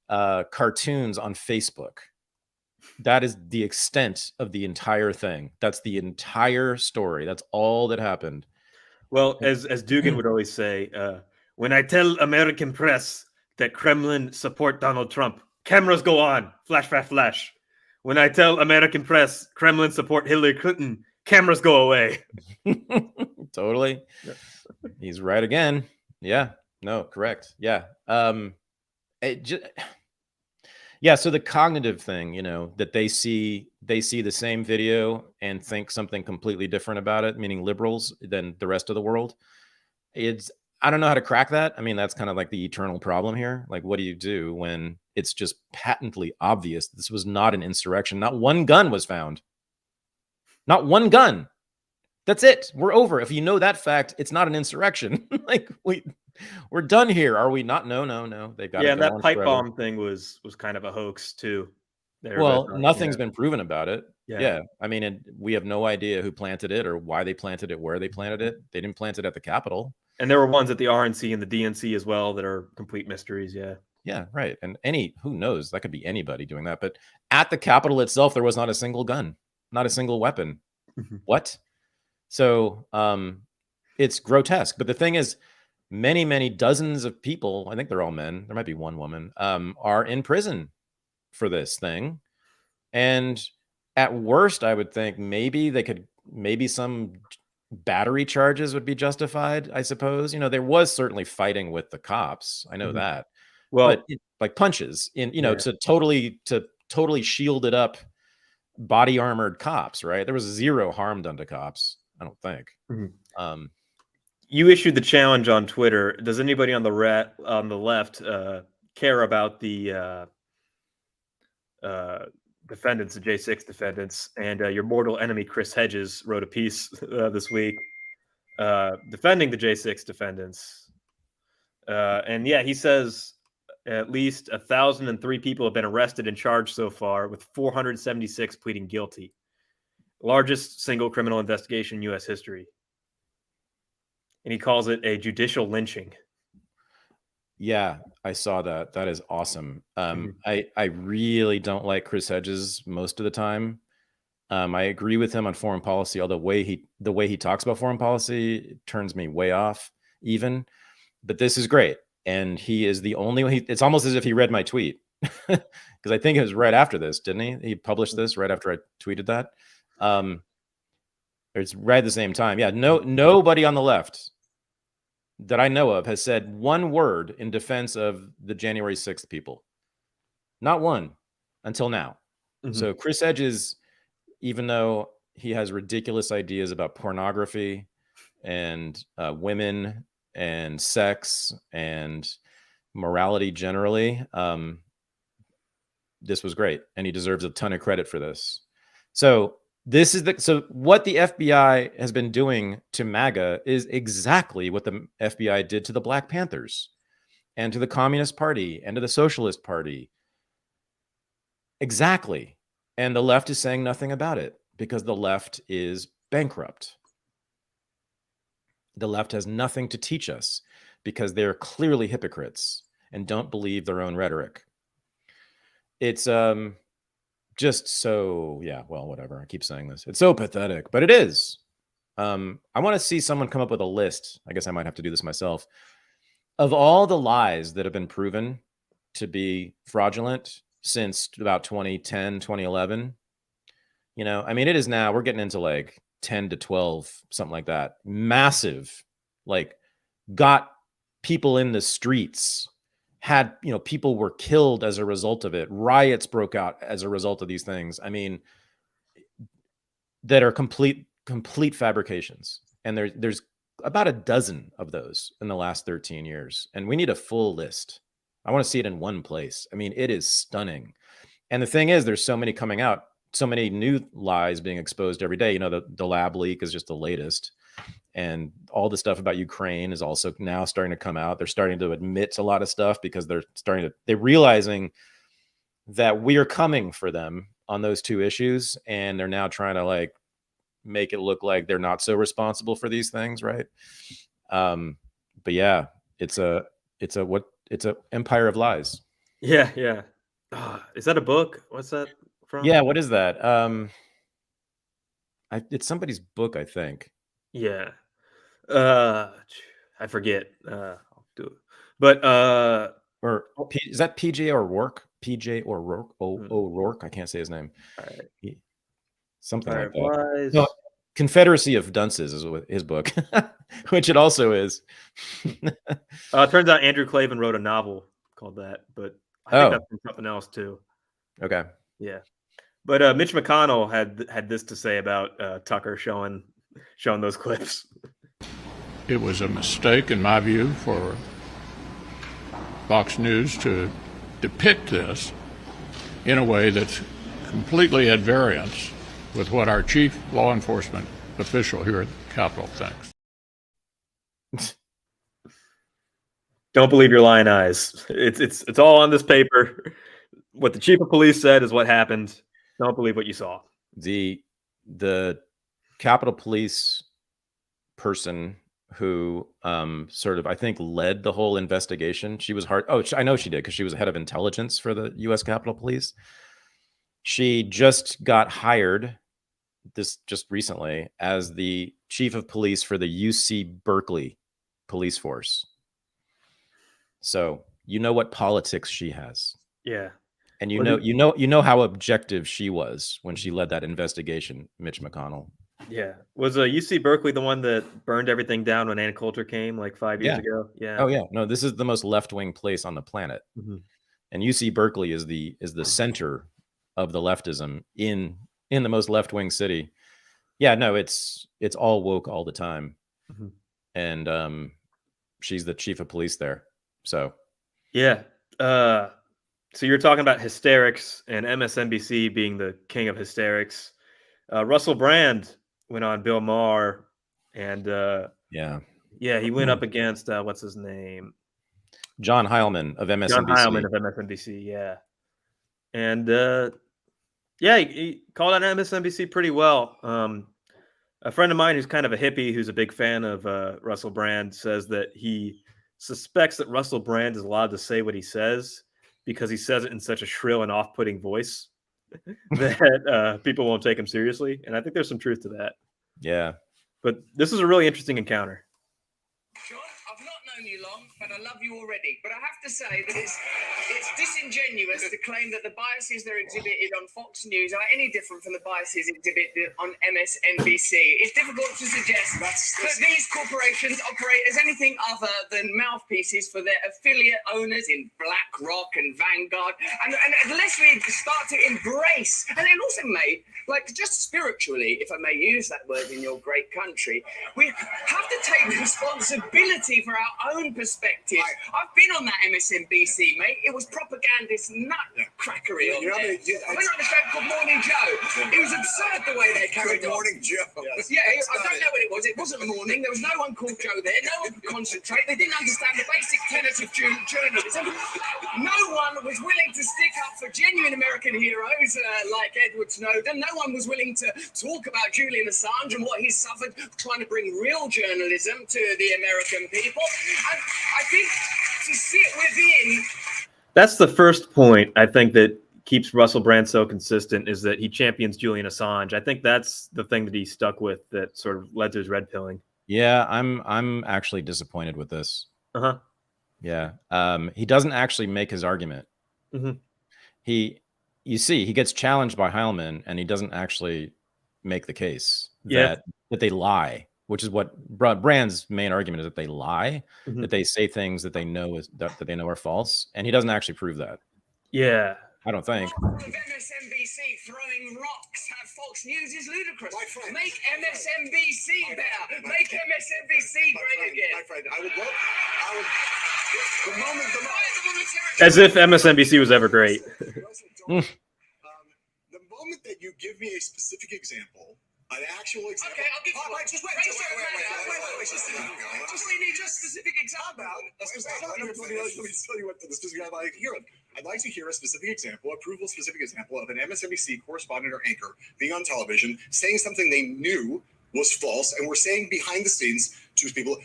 A: cartoons on Facebook. That is the extent of the entire thing. That's the entire story. That's all that happened.
B: Well, as Dugan would always say, when I tell American press that Kremlin support Donald Trump, cameras go on, flash, flash, flash. When I tell American press Kremlin support Hillary Clinton, cameras go away.
A: Totally. He's right again. Yeah. No, correct. Yeah. Yeah. So the cognitive thing, that they see the same video and think something completely different about it, meaning liberals, than the rest of the world. I don't know how to crack that. I mean, that's kind of like the eternal problem here. Like, what do you do when it's just patently obvious this was not an insurrection? Not one gun was found. Not one gun. That's it. We're over. If you know that fact, it's not an insurrection. Like, We're done here. Are we not? No. They've got to
B: Yeah,
A: go
B: and that
A: on
B: pipe
A: forever.
B: bomb thing was kind of a hoax too.
A: Well, nothing's been proven about it.
B: Yeah.
A: Yeah. I mean, we have no idea who planted it or why they planted it, where they planted it. They didn't plant it at the Capitol.
B: And there were ones at the RNC and the DNC as well that are complete mysteries. Yeah.
A: Yeah, right. And who knows? That could be anybody doing that. But at the Capitol itself, there was not a single gun, not a single weapon. What? So it's grotesque. But the thing is, many dozens of people, I think they're all men, there might be one woman, are in prison for this thing. And at worst, I would think maybe some battery charges would be justified, I suppose. There was certainly fighting with the cops. I know that. Well, but like punches to totally shielded up body armored cops, right? There was zero harm done to cops, I don't think.
B: You issued the challenge on Twitter. Does anybody on the left care about the defendants, the J6 defendants? And your mortal enemy Chris Hedges wrote a piece this week defending the J6 defendants. And yeah, he says at least 1,003 people have been arrested and charged so far, with 476 pleading guilty. Largest single criminal investigation in U.S. history. And he calls it a judicial lynching.
A: Yeah, I saw that. That is awesome. I really don't like Chris Hedges most of the time. I agree with him on foreign policy, although the way he talks about foreign policy turns me way off even. But this is great. And he is the only one. It's almost as if he read my tweet, because I think it was right after this, didn't he? He published this right after I tweeted that. It's right at the same time. Yeah, nobody on the left that I know of has said one word in defense of the January 6th people. Not one until now. So Chris Hedges, even though he has ridiculous ideas about pornography and women and sex and morality generally, this was great, and he deserves a ton of credit for this. So what the FBI has been doing to MAGA is exactly what the FBI did to the Black Panthers and to the Communist Party and to the Socialist Party. Exactly. And the left is saying nothing about it because the left is bankrupt. The left has nothing to teach us because they're clearly hypocrites and don't believe their own rhetoric. It's just so, yeah, well, whatever. I keep saying this. It's so pathetic, but it is. I want to see someone come up with a list. I guess I might have to do this myself. Of all the lies that have been proven to be fraudulent since about 2010, 2011, I mean, it is now, we're getting into like 10 to 12, something like that. Massive, like got people in the streets, had, people were killed as a result of it. Riots broke out as a result of these things. I mean, that are complete fabrications. And there's about a dozen of those in the last 13 years. And we need a full list. I want to see it in one place. I mean, it is stunning. And the thing is, there's so many coming out, so many new lies being exposed every day. The lab leak is just the latest. And all the stuff about Ukraine is also now starting to come out. They're starting to admit a lot of stuff because they're realizing that we are coming for them on those two issues. And they're now trying to like make it look like they're not so responsible for these things. Right. But yeah, it's a empire of lies.
B: Yeah. Yeah. Is that a book? What's that from?
A: Yeah. What is that? It's somebody's book, I think.
B: Yeah. I forget. I'll do it. But
A: or is that PJ O'Rourke? PJ O'Rourke? O'Rourke? I can't say his name.
B: All right.
A: Something like that. No, Confederacy of Dunces is his book, which it also is.
B: It turns out Andrew Clavin wrote a novel called that, but I think that's from something else too.
A: Okay.
B: Yeah. But Mitch McConnell had this to say about Tucker showing those clips.
D: It was a mistake, in my view, for Fox News to depict this in a way that's completely at variance with what our chief law enforcement official here at the Capitol thinks.
B: Don't believe your lying eyes. It's all on this paper. What the chief of police said is what happened. Don't believe what you saw.
A: The Capitol Police person who sort of, I think, led the whole investigation. She was hard. Oh, I know she did, because she was head of intelligence for the U.S. Capitol Police. She just got hired just recently as the chief of police for the UC Berkeley police force. So you know what politics she has.
B: Yeah.
A: And you know how objective she was when she led that investigation, Mitch McConnell.
B: Yeah. Was UC Berkeley the one that burned everything down when Ann Coulter came like 5 years ago? Yeah.
A: Oh yeah. No, this is the most left-wing place on the planet.
B: Mm-hmm.
A: And UC Berkeley is the center of the leftism in the most left-wing city. Yeah, no, it's all woke all the time.
B: Mm-hmm.
A: And she's the chief of police there. So
B: yeah. So you're talking about hysterics and MSNBC being the king of hysterics. Russell Brand went on Bill Maher, and he went up against what's his name,
A: John Heilman of MSNBC.
B: John Heilman of MSNBC, yeah, and he called out MSNBC pretty well. A friend of mine who's kind of a hippie, who's a big fan of Russell Brand, says that he suspects that Russell Brand is allowed to say what he says because he says it in such a shrill and off-putting voice that people won't take him seriously. And I think there's some truth to that.
A: Yeah.
B: But this is a really interesting encounter.
E: John, I've not known you long, but I love you already. But I have to say that it's disingenuous to claim that the biases that are exhibited on Fox News are any different from the biases exhibited on MSNBC. It's difficult to suggest that these corporations operate as anything other than mouthpieces for their affiliate owners in BlackRock and Vanguard. And unless we start to embrace, and it also may, like, just spiritually, if I may use that word in your great country, we have to take responsibility for our own perspective. I've been on that MSNBC, mate. It was propagandist nutcrackery on there. I went on the show called Morning Joe. It was absurd the way they carried on.
F: Morning Joe.
E: Yeah, I don't know what it was. It wasn't morning. There was no one called Joe there. No one could concentrate. They didn't understand the basic tenets of journalism. No one was willing to stick up for genuine American heroes like Edward Snowden. No one was willing to talk about Julian Assange and what he's suffered trying to bring real journalism to the American people. And I think to sit within...
B: That's the first point, I think, that keeps Russell Brand so consistent, is that he champions Julian Assange. I think that's the thing that he stuck with that sort of led to his red pilling.
A: Yeah, I'm actually disappointed with this.
B: Uh-huh.
A: Yeah. He doesn't actually make his argument.
B: Mm-hmm.
A: He gets challenged by Heilman, and he doesn't actually make the case that they lie, which is what Brand's main argument is, that they lie,
B: mm-hmm.
A: that they say things that they know that they know are false, and he doesn't actually prove that.
B: Yeah.
A: I don't think.
E: MSNBC throwing rocks at Fox News is ludicrous. Make MSNBC better. Make MSNBC great again.
F: My friend, I would the moment
B: as if MSNBC was ever great.
F: The moment that you give me a specific example, an actual example.
E: Okay, I'll give you one. Just wait. We need just a specific example.
F: Let me tell you what the specific I'd like to hear. I'd like to hear a specific example, specific example of an MSNBC correspondent or anchor being on television, saying something they knew was false, and we're saying behind the scenes to people,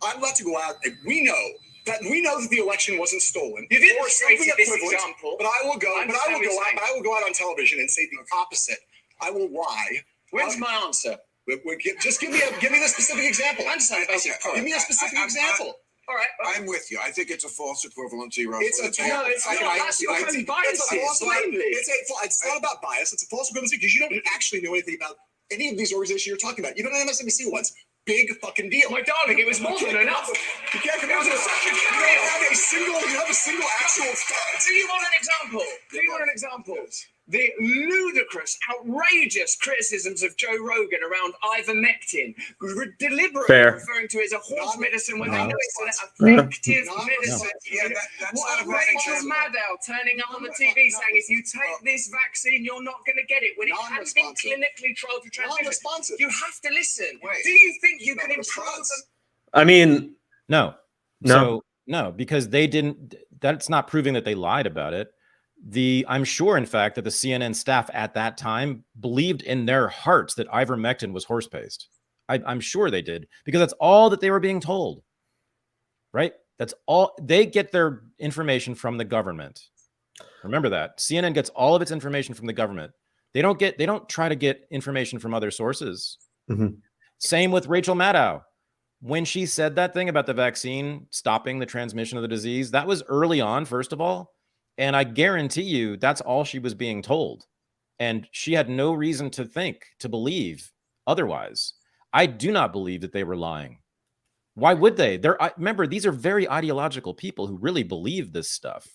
F: I'm allowed to go out, and we know that the election wasn't stolen.
E: You've illustrated this example.
F: But I will go out on television and say the opposite. I will lie.
E: When's my answer?
F: Just give me the specific example.
E: I understand the basic point.
F: Give me a specific example.
E: All right.
F: I'm with you. I think it's a false equivalency.
E: It's not. That's your own biases.
F: It's not about bias. It's a false equivalency because you don't actually know anything about any of these organizations you're talking about. Even on MSNBC once. Big fucking deal.
E: My darling, it was more than enough.
F: You can't come out with such a you have a single actual fact.
E: Do you want an example? The ludicrous, outrageous criticisms of Joe Rogan around ivermectin, deliberately referring to it as a horse medicine when they know it's an effective medicine. What Rachel Maddow turning up on the TV saying, if you take this vaccine, you're not going to get it, when it hasn't been clinically trialed for transmission. You have to listen. Do you think you can improve them?
B: I mean,
A: no. No, because they didn't. That's not proving that they lied about it. I'm sure, in fact, that the CNN staff at that time believed in their hearts that ivermectin was horse paste. I'm sure they did, because that's all that they were being told. Right? That's all. They get their information from the government. Remember that. CNN gets all of its information from the government. They don't try to get information from other sources.
B: Mm-hmm.
A: Same with Rachel Maddow. When she said that thing about the vaccine stopping the transmission of the disease, that was early on, first of all. And I guarantee you that's all she was being told. And she had no reason to believe otherwise. I do not believe that they were lying. Why would they? Remember, these are very ideological people who really believe this stuff.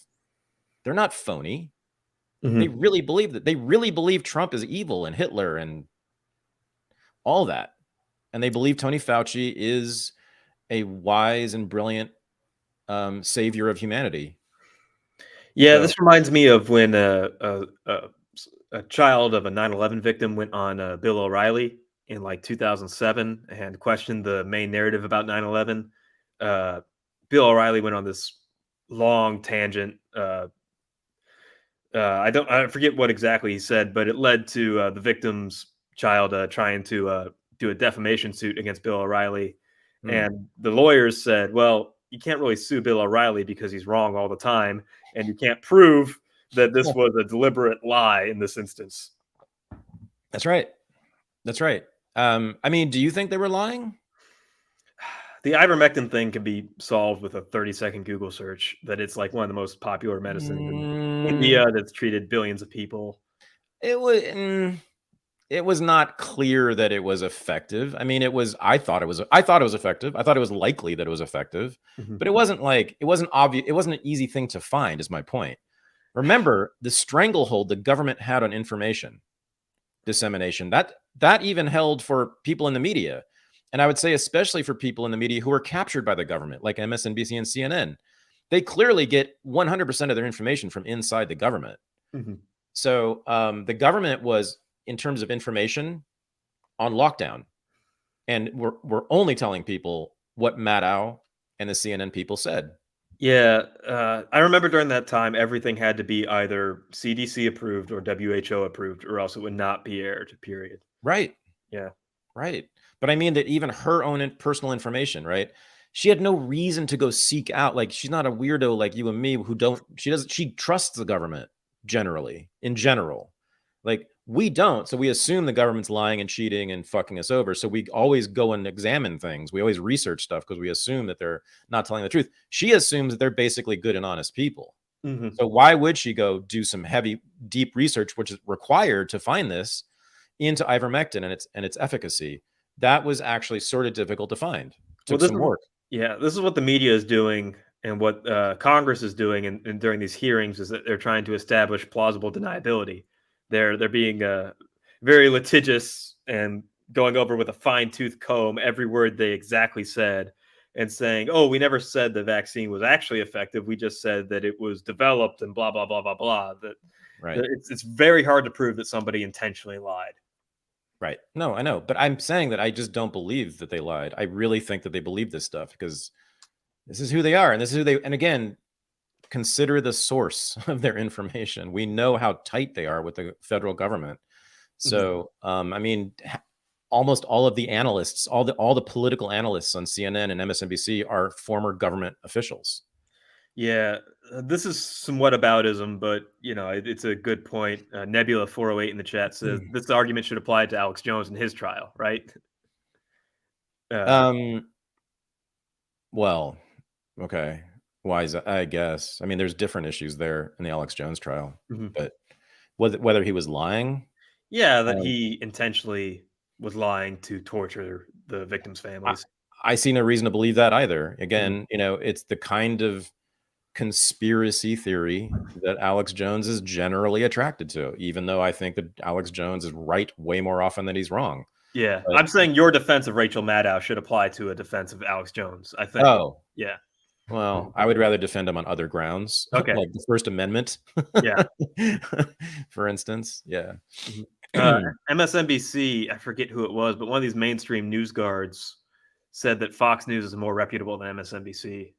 A: They're not phony.
B: Mm-hmm.
A: They really believe that. They really believe Trump is evil and Hitler and all that. And they believe Tony Fauci is a wise and brilliant savior of humanity.
B: Yeah, this reminds me of when a child of a 9/11 victim went on Bill O'Reilly in like 2007 and questioned the main narrative about 9/11. Bill O'Reilly went on this long tangent. I forget what exactly he said, but it led to the victim's child trying to do a defamation suit against Bill O'Reilly. And the lawyers said, well, you can't really sue Bill O'Reilly because he's wrong all the time. And you can't prove that this was a deliberate lie in this instance.
A: That's right. That's right. I mean, do you think they were lying?
B: The ivermectin thing can be solved with a 30-second Google search, that it's like one of the most popular medicines in India that's treated billions of people.
A: It was not clear that it was effective. I mean, I thought it was effective. I thought it was likely that it was effective, but it wasn't obvious. It wasn't an easy thing to find, is my point. Remember the stranglehold the government had on information dissemination. That even held for people in the media. And I would say, especially for people in the media who are captured by the government, like MSNBC and CNN, they clearly get 100% of their information from inside the government.
B: Mm-hmm.
A: So the government was, in terms of information, on lockdown. And we're only telling people what Maddow and the CNN people said.
B: Yeah. I remember during that time, everything had to be either CDC approved or WHO approved, or else it would not be aired, period.
A: Right.
B: Yeah.
A: Right. But I mean that even her own personal information, right? She had no reason to go seek out, like, she's not a weirdo like you and me she trusts the government in general. Like, we don't. So we assume the government's lying and cheating and fucking us over. So we always go and examine things. We always research stuff because we assume that they're not telling the truth. She assumes that they're basically good and honest people.
B: Mm-hmm.
A: So why would she go do some heavy, deep research, which is required to find this, into ivermectin and its efficacy? That was actually sort of difficult to find. Took some work.
B: Yeah, this is what the media is doing, and what Congress is doing, and during these hearings, is that they're trying to establish plausible deniability. They're being very litigious and going over with a fine-tooth comb every word they exactly said, and saying, "Oh, we never said the vaccine was actually effective. We just said that it was developed and blah blah blah blah blah."
A: Right.
B: It's very hard to prove that somebody intentionally lied.
A: Right. No, I know. But I'm saying that I just don't believe that they lied. I really think that they believe this stuff because this is who they are. And this is who and again, consider the source of their information. We know how tight they are with the federal government. So, I mean, almost all of the analysts, all the political analysts on CNN and MSNBC are former government officials.
B: Yeah, this is some whataboutism, but it's a good point. Nebula 408 in the chat says this argument should apply to Alex Jones and his trial, right?
A: Well, okay. Why is that? I guess. I mean, there's different issues there in the Alex Jones trial, but whether he was lying?
B: Yeah, that he intentionally was lying to torture the victims' families.
A: I see no reason to believe that either. Again, it's the kind of conspiracy theory that Alex Jones is generally attracted to, even though I think that Alex Jones is right way more often than he's wrong.
B: Yeah, but I'm saying your defense of Rachel Maddow should apply to a defense of Alex Jones, I think.
A: Oh,
B: yeah.
A: Well, I would rather defend him on other grounds,
B: okay,
A: like the First Amendment.
B: Yeah,
A: for instance. Yeah.
B: MSNBC, I forget who it was, but one of these mainstream news guards said that Fox News is more reputable than MSNBC.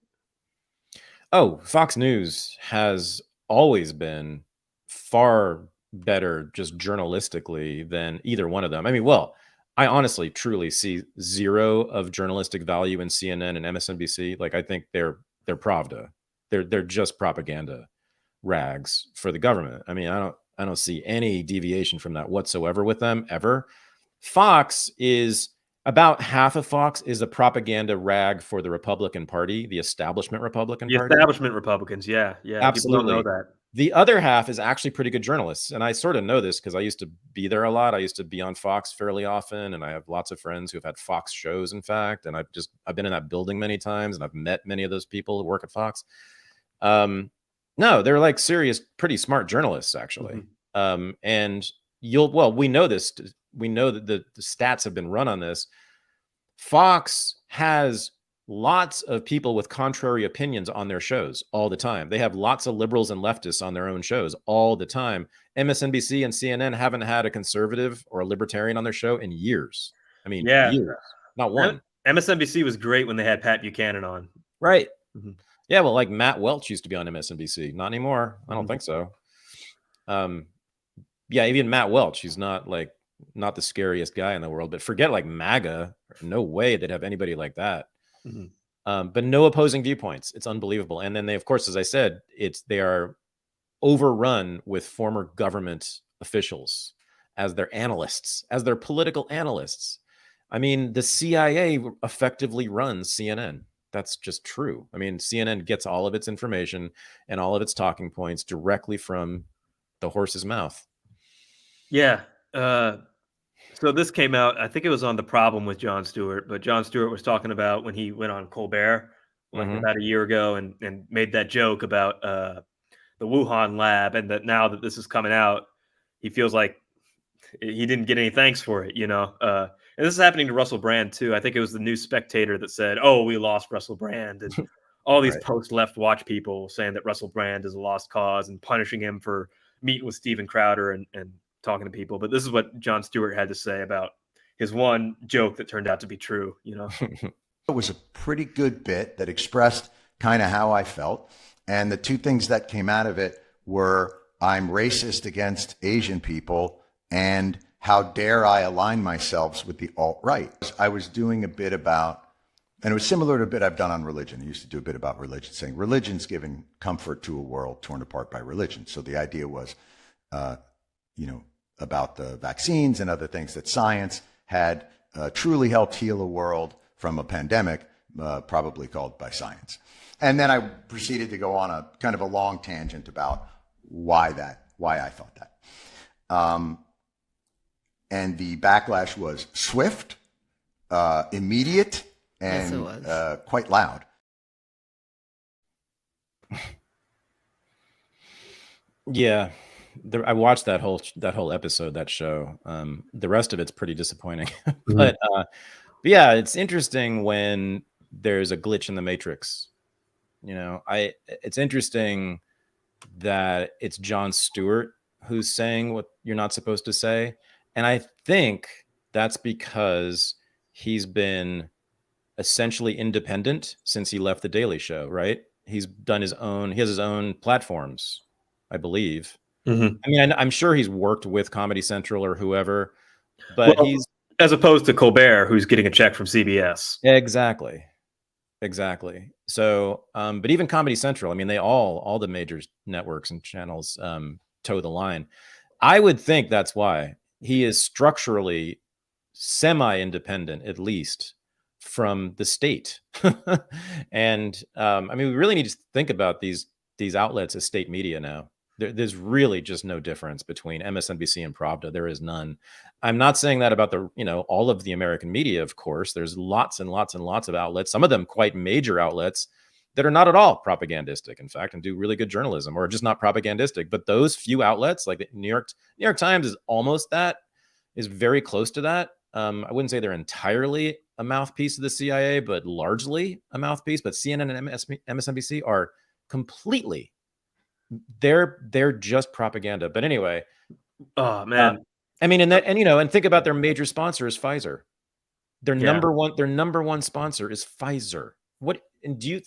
A: Oh, Fox News has always been far better just journalistically than either one of them. I mean, well, I honestly truly see zero of journalistic value in CNN and MSNBC. Like, I think they're Pravda. They're just propaganda rags for the government. I mean, I don't see any deviation from that whatsoever with them ever. Fox is about half of Fox is a propaganda rag for the Republican Party, the establishment Republican
B: The
A: Party.
B: establishment Republicans, yeah.
A: Absolutely.
B: People don't know that.
A: The other half is actually pretty good journalists. And I sort of know this because I used to be there a lot. I used to be on Fox fairly often. And I have lots of friends who have had Fox shows, in fact. And I've been in that building many times and I've met many of those people who work at Fox. No, they're like serious, pretty smart journalists, actually. And we know this. We know that the stats have been run on this. Fox has lots of people with contrary opinions on their shows all the time. They have lots of liberals and leftists on their own shows all the time. MSNBC and CNN haven't had a conservative or a libertarian on their show in years. I mean, years, not one.
B: MSNBC was great when they had Pat Buchanan on.
A: Right. Yeah, well, like Matt Welch used to be on MSNBC. Not anymore. I don't think so. Yeah, even Matt Welch, he's not the scariest guy in the world, but forget like MAGA. No way they'd have anybody like that. But no opposing viewpoints. It's unbelievable. And then they, of course, as I said, they are overrun with former government officials as their analysts, as their political analysts. I mean, the CIA effectively runs CNN. That's just true. I mean, CNN gets all of its information and all of its talking points directly from the horse's mouth.
B: Yeah. So this came out, I think it was on The Problem with Jon Stewart, but Jon Stewart was talking about when he went on Colbert about a year ago and made that joke about the Wuhan lab, and that now that this is coming out, he feels like he didn't get any thanks for it, you know? And this is happening to Russell Brand too. I think it was the New Spectator that said, "Oh, we lost Russell Brand," and all these post-left watch people saying that Russell Brand is a lost cause and punishing him for meeting with Steven Crowder and talking to people. But this is what Jon Stewart had to say about his one joke that turned out to be true, you know?
G: It was a pretty good bit that expressed kind of how I felt. And the two things that came out of it were, I'm racist against Asian people, and how dare I align myself with the alt-right. I was doing a bit about, and it was similar to a bit I've done on religion. I used to do a bit about religion, saying religion's giving comfort to a world torn apart by religion. So the idea was, about the vaccines and other things, that science had truly helped heal a world from a pandemic, probably caused by science. And then I proceeded to go on a kind of a long tangent about why I thought that. And the backlash was swift, immediate, and quite loud.
A: Yeah. I watched that whole episode, that show. The rest of it's pretty disappointing. But yeah, it's interesting when there's a glitch in the matrix. You know, it's interesting that it's Jon Stewart who's saying what you're not supposed to say. And I think that's because he's been essentially independent since he left The Daily Show, right? He has his own platforms, I mean, I'm sure he's worked with Comedy Central or whoever, but he's,
B: as opposed to Colbert, who's getting a check from CBS.
A: Exactly. So, but even Comedy Central, I mean, they all the major networks and channels toe the line. I would think that's why he is structurally semi-independent, at least from the state. And I mean, we really need to think about these outlets as state media now. There's really just no difference between MSNBC and Pravda. There is none. I'm not saying that about all of the American media, of course. There's lots and lots and lots of outlets, some of them quite major outlets that are not at all propagandistic, in fact, and do really good journalism, or just not propagandistic. But those few outlets, like the New York Times is almost that, is very close to that. I wouldn't say they're entirely a mouthpiece of the CIA, but largely a mouthpiece. But CNN and MSNBC are completely, they're just propaganda. But anyway,
B: oh man,
A: I mean, and think about their major sponsor is Pfizer. Their number one sponsor is Pfizer. What, and do you,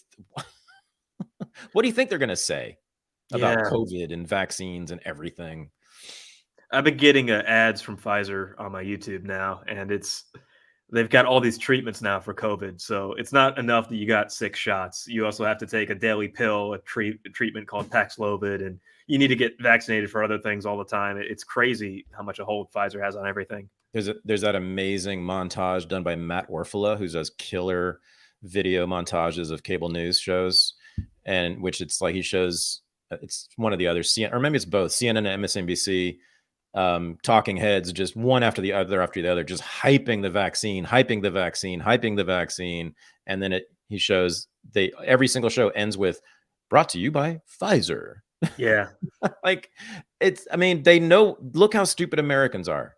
A: What do you think they're going to say about
B: Yeah.
A: COVID and vaccines and everything?
B: I've been getting ads from Pfizer on my YouTube now, and they've got all these treatments now for COVID. So it's not enough that you got 6 shots. You also have to take a daily pill, a treatment called Paxlovid, and you need to get vaccinated for other things all the time. It's crazy how much a hold Pfizer has on everything.
A: There's that amazing montage done by Matt Orfala, who does killer video montages of cable news shows, and which it's like he shows, it's one of the other CNN, or maybe it's both CNN and MSNBC, talking heads, just one after the other, just hyping the vaccine, and then he shows every single show ends with brought to you by Pfizer.
B: Yeah.
A: Like they know, look how stupid Americans are.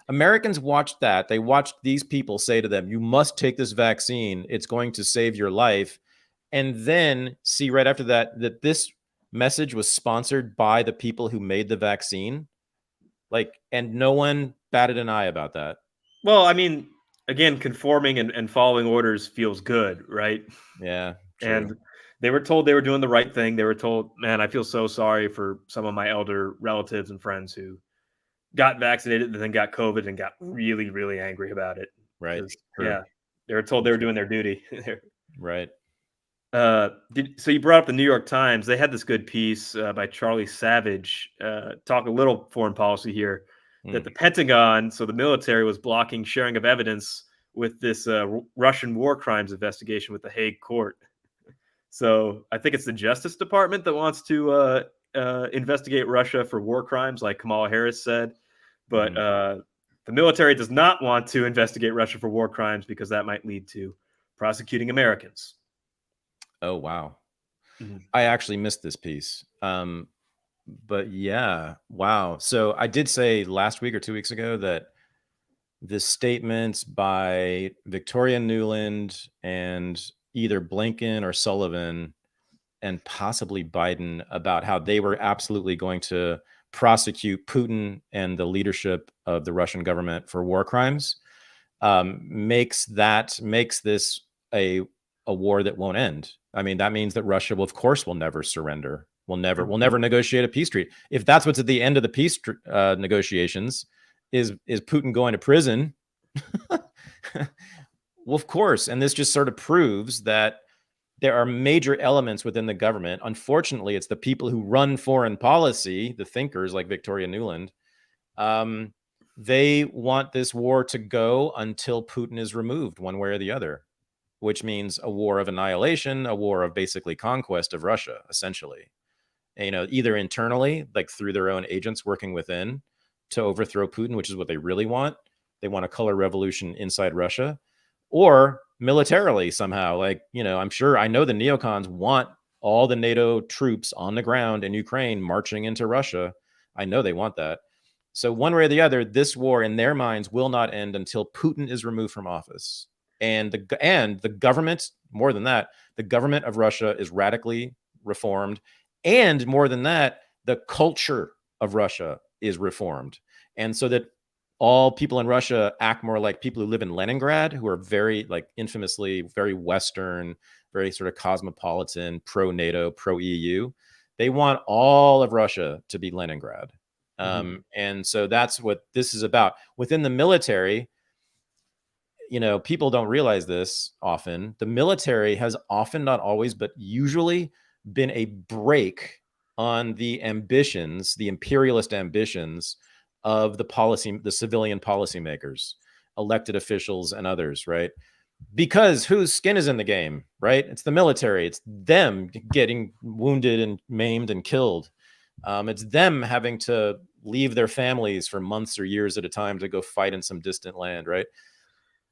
A: Americans watched that. They watched these people say to them, you must take this vaccine. It's going to save your life. And then see right after that this message was sponsored by the people who made the vaccine. And no one batted an eye about that.
B: Well, I mean, again, conforming and following orders feels good, right?
A: Yeah. True.
B: And they were told they were doing the right thing. They were told, man, I feel so sorry for some of my elder relatives and friends who got vaccinated and then got COVID and got really, really angry about it.
A: Right.
B: Yeah. They were told they were doing their duty.
A: Right.
B: So you brought up the New York Times. They had this good piece by Charlie Savage, talk a little foreign policy here, that the Pentagon, so the military, was blocking sharing of evidence with this Russian war crimes investigation with the Hague Court. So I think it's the Justice Department that wants to investigate Russia for war crimes, like Kamala Harris said. But the military does not want to investigate Russia for war crimes because that might lead to prosecuting Americans.
A: Oh, wow. I actually missed this piece. But yeah, wow. So I did say last week or 2 weeks ago that the statements by Victoria Nuland and either Blinken or Sullivan and possibly Biden about how they were absolutely going to prosecute Putin and the leadership of the Russian government for war crimes makes this a war that won't end. I mean, that means that Russia will, of course, will never surrender. Will never negotiate a peace treaty. If that's what's at the end of the peace negotiations, is Putin going to prison? Well, of course. And this just sort of proves that there are major elements within the government. Unfortunately, it's the people who run foreign policy, the thinkers like Victoria Nuland. They want this war to go until Putin is removed one way or the other, which means a war of annihilation, a war of basically conquest of Russia, essentially. And, either internally, like through their own agents working within to overthrow Putin, which is what they really want. They want a color revolution inside Russia, or militarily somehow. I know the neocons want all the NATO troops on the ground in Ukraine marching into Russia. I know they want that. So one way or the other, this war in their minds will not end until Putin is removed from office. And the government, more than that, the government of Russia is radically reformed. And more than that, the culture of Russia is reformed. And so that all people in Russia act more like people who live in Leningrad, who are very, infamously very Western, very sort of cosmopolitan, pro-NATO, pro-EU. They want all of Russia to be Leningrad. And so that's what this is about. Within the military, people don't realize this often. The military has often, not always, but usually been a brake on the ambitions, the imperialist ambitions of the civilian policymakers, elected officials and others, right? Because whose skin is in the game, right? It's the military. It's them getting wounded and maimed and killed. It's them having to leave their families for months or years at a time to go fight in some distant land, right?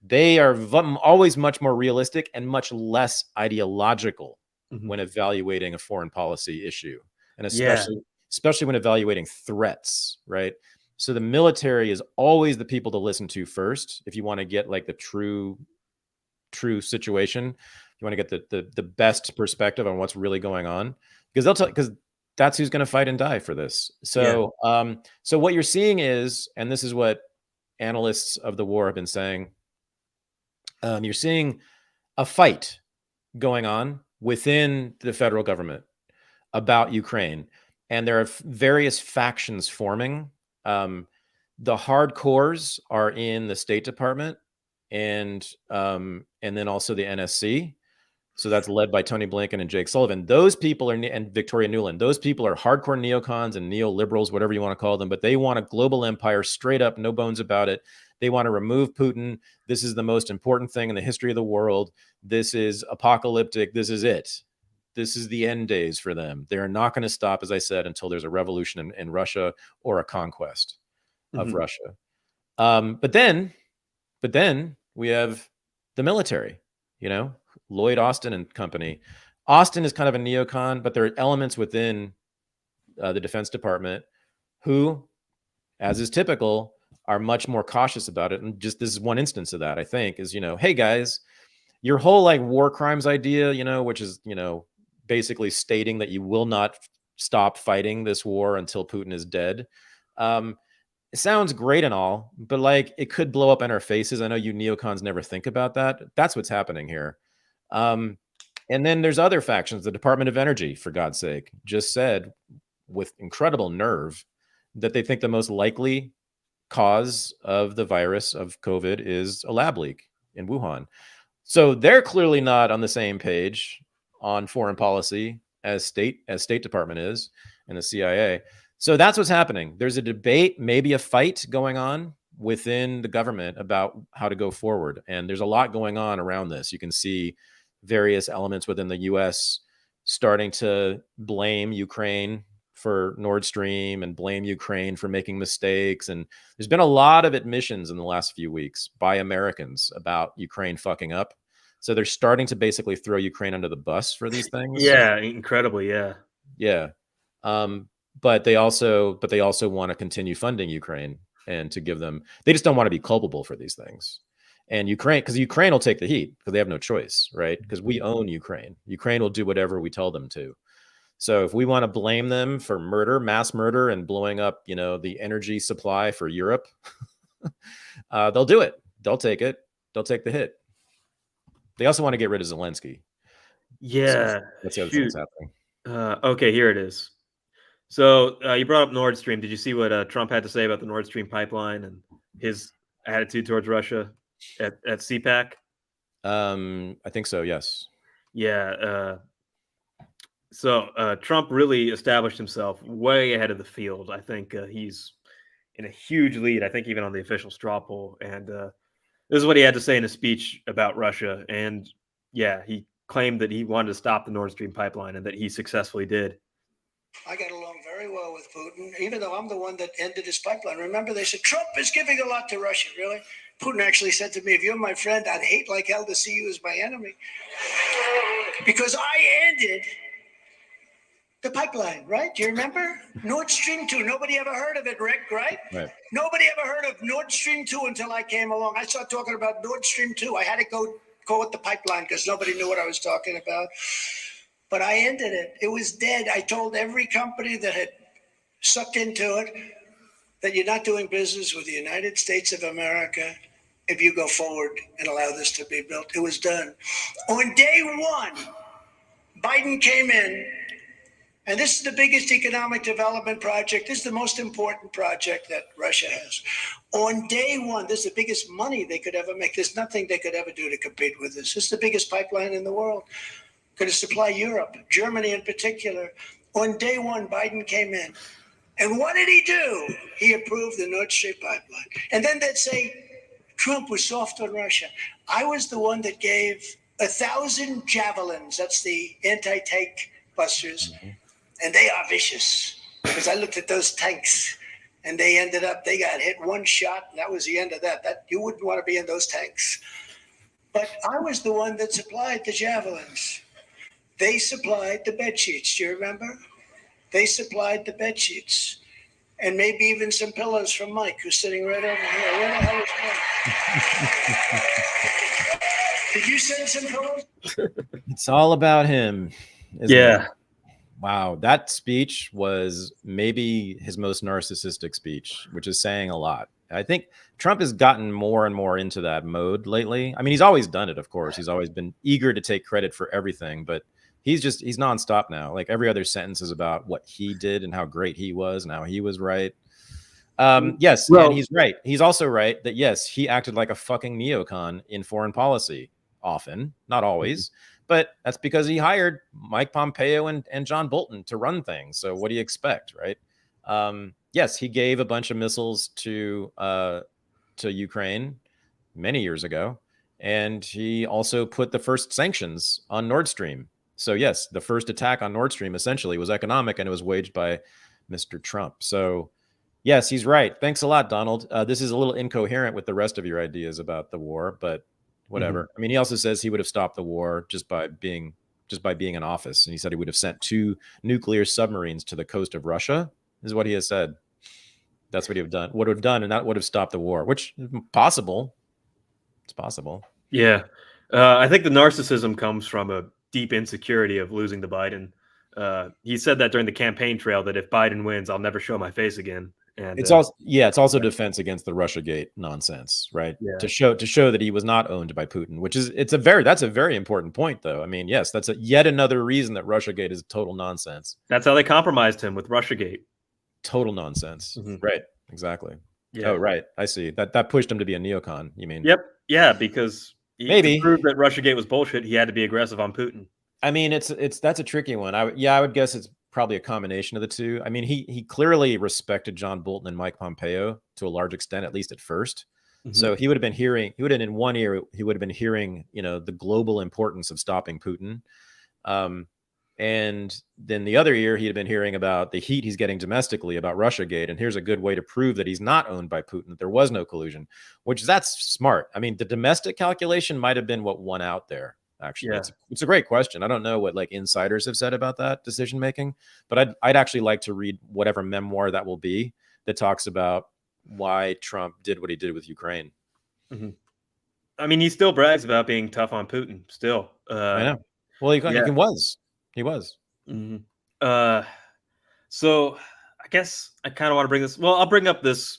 A: They are always much more realistic and much less ideological when evaluating a foreign policy issue, and especially when evaluating threats, right? So the military is always the people to listen to first if you want to get the true situation. You want to get the best perspective on what's really going on, because that's who's going to fight and die for this. So so what you're seeing is, and this is what analysts of the war have been saying, you're seeing a fight going on within the federal government. about Ukraine, and there are various factions forming. The hardcores are in the State Department, and then also the NSC. So that's led by Tony Blinken and Jake Sullivan. Those people are, and Victoria Nuland, those people are hardcore neocons and neoliberals, whatever you want to call them, but they want a global empire straight up, no bones about it. They want to remove Putin. This is the most important thing in the history of the world. This is apocalyptic. This is it. This is the end days for them. They're not going to stop, as I said, until there's a revolution in Russia or a conquest of Russia. But then we have the military, Lloyd Austin and company. Austin is kind of a neocon, but there are elements within the Defense Department who, as is typical, are much more cautious about it. And just this is one instance of that, I think, is, hey guys, your whole like war crimes idea, which is, basically stating that you will not stop fighting this war until Putin is dead. It sounds great and all, but like it could blow up in our faces. I know you neocons never think about that. That's what's happening here. And then there's other factions. The Department of Energy, for God's sake, just said with incredible nerve that they think the most likely cause of the virus of COVID is a lab leak in Wuhan. So they're clearly not on the same page on foreign policy as State Department is and the CIA. So that's what's happening. There's a debate, maybe a fight going on within the government about how to go forward. And there's a lot going on around this. You can see various elements within the US starting to blame Ukraine for Nordstream and blame Ukraine for making mistakes. And there's been a lot of admissions in the last few weeks by Americans about Ukraine fucking up. So they're starting to basically throw Ukraine under the bus for these things.
B: Yeah, incredibly. Yeah.
A: Yeah. But they also want to continue funding Ukraine and to give them, they just don't want to be culpable for these things. And Ukraine will take the heat because they have no choice, right? Because we own Ukraine. Ukraine will do whatever we tell them to. So if we want to blame them for murder, mass murder, and blowing up, the energy supply for Europe, they'll do it. They'll take it. They'll take the hit. They also want to get rid of Zelensky.
B: Yeah.
A: So that's the other thing that's happening.
B: Okay, here it is. So you brought up Nordstream. Did you see what Trump had to say about the Nordstream pipeline and his attitude towards Russia at CPAC?
A: I think so, yes.
B: Yeah. So Trump really established himself way ahead of the field. I think he's in a huge lead, I think even on the official straw poll. And this is what he had to say in a speech about Russia. And yeah, he claimed that he wanted to stop the Nord Stream pipeline and that he successfully did.
H: I got along very well with Putin, even though I'm the one that ended his pipeline. Remember, they said, Trump is giving a lot to Russia. Really? Putin actually said to me, if you're my friend, I'd hate like hell to see you as my enemy. Because I ended the pipeline, right? Do you remember? Nord Stream 2. Nobody ever heard of it, Rick, right? Nobody ever heard of Nord Stream 2 until I came along. I started talking about Nord Stream 2. I had to go with the pipeline because nobody knew what I was talking about. But I ended it. It was dead. I told every company that had sucked into it that you're not doing business with the United States of America if you go forward and allow this to be built. It was done. On day one, Biden came in. And this is the biggest economic development project. This is the most important project that Russia has. On day one, this is the biggest money they could ever make. There's nothing they could ever do to compete with this. This is the biggest pipeline in the world. Going to supply Europe, Germany in particular. On day one, Biden came in. And what did he do? He approved the Nord Stream pipeline. And then they'd say, Trump was soft on Russia. I was the one that gave 1,000 javelins. That's the anti-tank busters. And they are vicious because I looked at those tanks and they got hit one shot. And that was the end of that. You wouldn't want to be in those tanks. But I was the one that supplied the javelins. They supplied the bed sheets. Do you remember? They supplied the bed sheets and maybe even some pillows from Mike, who's sitting right over here. Where the hell is Mike? Did you send some pillows?
A: It's all about him.
B: Yeah.
A: It? Wow, that speech was maybe his most narcissistic speech, which is saying a lot. I think Trump has gotten more and more into that mode lately. I mean, he's always done it, of course. He's always been eager to take credit for everything. But he's nonstop now. Like every other sentence is about what he did and how great he was and how he was right. Yes,
B: Well,
A: and he's right. He's also right that yes, he acted like a fucking neocon in foreign policy often, not always, but that's because he hired Mike Pompeo and John Bolton to run things. So what do you expect, right? Yes, he gave a bunch of missiles to Ukraine many years ago, and he also put the first sanctions on Nordstream. So yes, the first attack on Nordstream essentially was economic, and it was waged by Mr. Trump. So yes, he's right. Thanks a lot, Donald. This is a little incoherent with the rest of your ideas about the war, but whatever. I mean, he also says he would have stopped the war just by being in office, and he said he would have sent 2 nuclear submarines to the coast of Russia. Is what he has said. That's what he would have done, and that would have stopped the war. Which is possible. It's possible.
B: Yeah, I think the narcissism comes from a deep insecurity of losing to Biden. He said that during the campaign trail that if Biden wins, I'll never show my face again. And
A: it's also defense against the Russiagate nonsense, right?
B: Yeah.
A: To show that he was not owned by Putin, that's a very important point, though. I mean, yes, that's yet another reason that Russiagate is total nonsense.
B: That's how they compromised him with Russiagate.
A: Total nonsense, right? Exactly.
B: Yeah.
A: Oh, right. I see. That pushed him to be a neocon. You mean?
B: Yep. Yeah, because
A: maybe
B: to prove that Russiagate was bullshit, he had to be aggressive on Putin.
A: I mean, that's a tricky one. I would guess it's probably a combination of the two. I mean, he clearly respected John Bolton and Mike Pompeo to a large extent, at least at first. So he would have been hearing, in one ear, he would have been hearing, the global importance of stopping Putin. And then the other ear, he'd have been hearing about the heat he's getting domestically about Russiagate. And here's a good way to prove that he's not owned by Putin, that there was no collusion, which that's smart. I mean, the domestic calculation might have been what won out there. Actually,
B: Yeah.
A: it's a great question. I don't know what like insiders have said about that decision making, but I'd actually like to read whatever memoir that will be that talks about why Trump did what he did with Ukraine.
B: I mean, he still brags about being tough on Putin. Still,
A: I know. Well, he was.
B: So I guess I kind of want to bring this. Well, I'll bring up this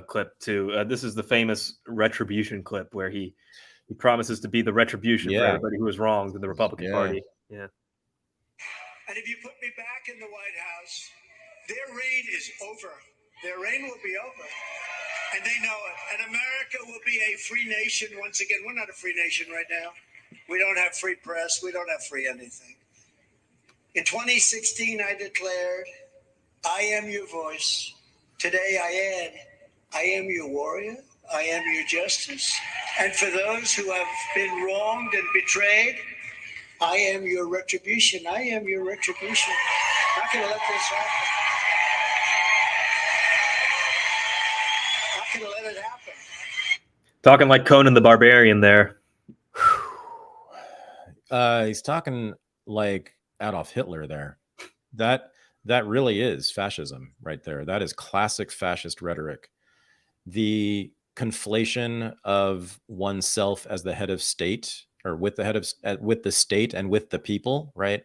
B: clip too. This is the famous retribution clip where he promises to be the retribution for everybody who was wronged in the Republican Party. Yeah.
H: And if you put me back in the White House, their reign is over. Their reign will be over. And they know it. And America will be a free nation once again. We're not a free nation right now. We don't have free press. We don't have free anything. In 2016, I declared, I am your voice. Today I add, I am your warrior. I am your justice. And for those who have been wronged and betrayed, I am your retribution. I am your retribution. Not going to let this happen. Not going to let it happen.
B: Talking like Conan the Barbarian there.
A: He's talking like Adolf Hitler there. That really is fascism right there. That is classic fascist rhetoric. The conflation of oneself as the head of state, or with the state and with the people, right?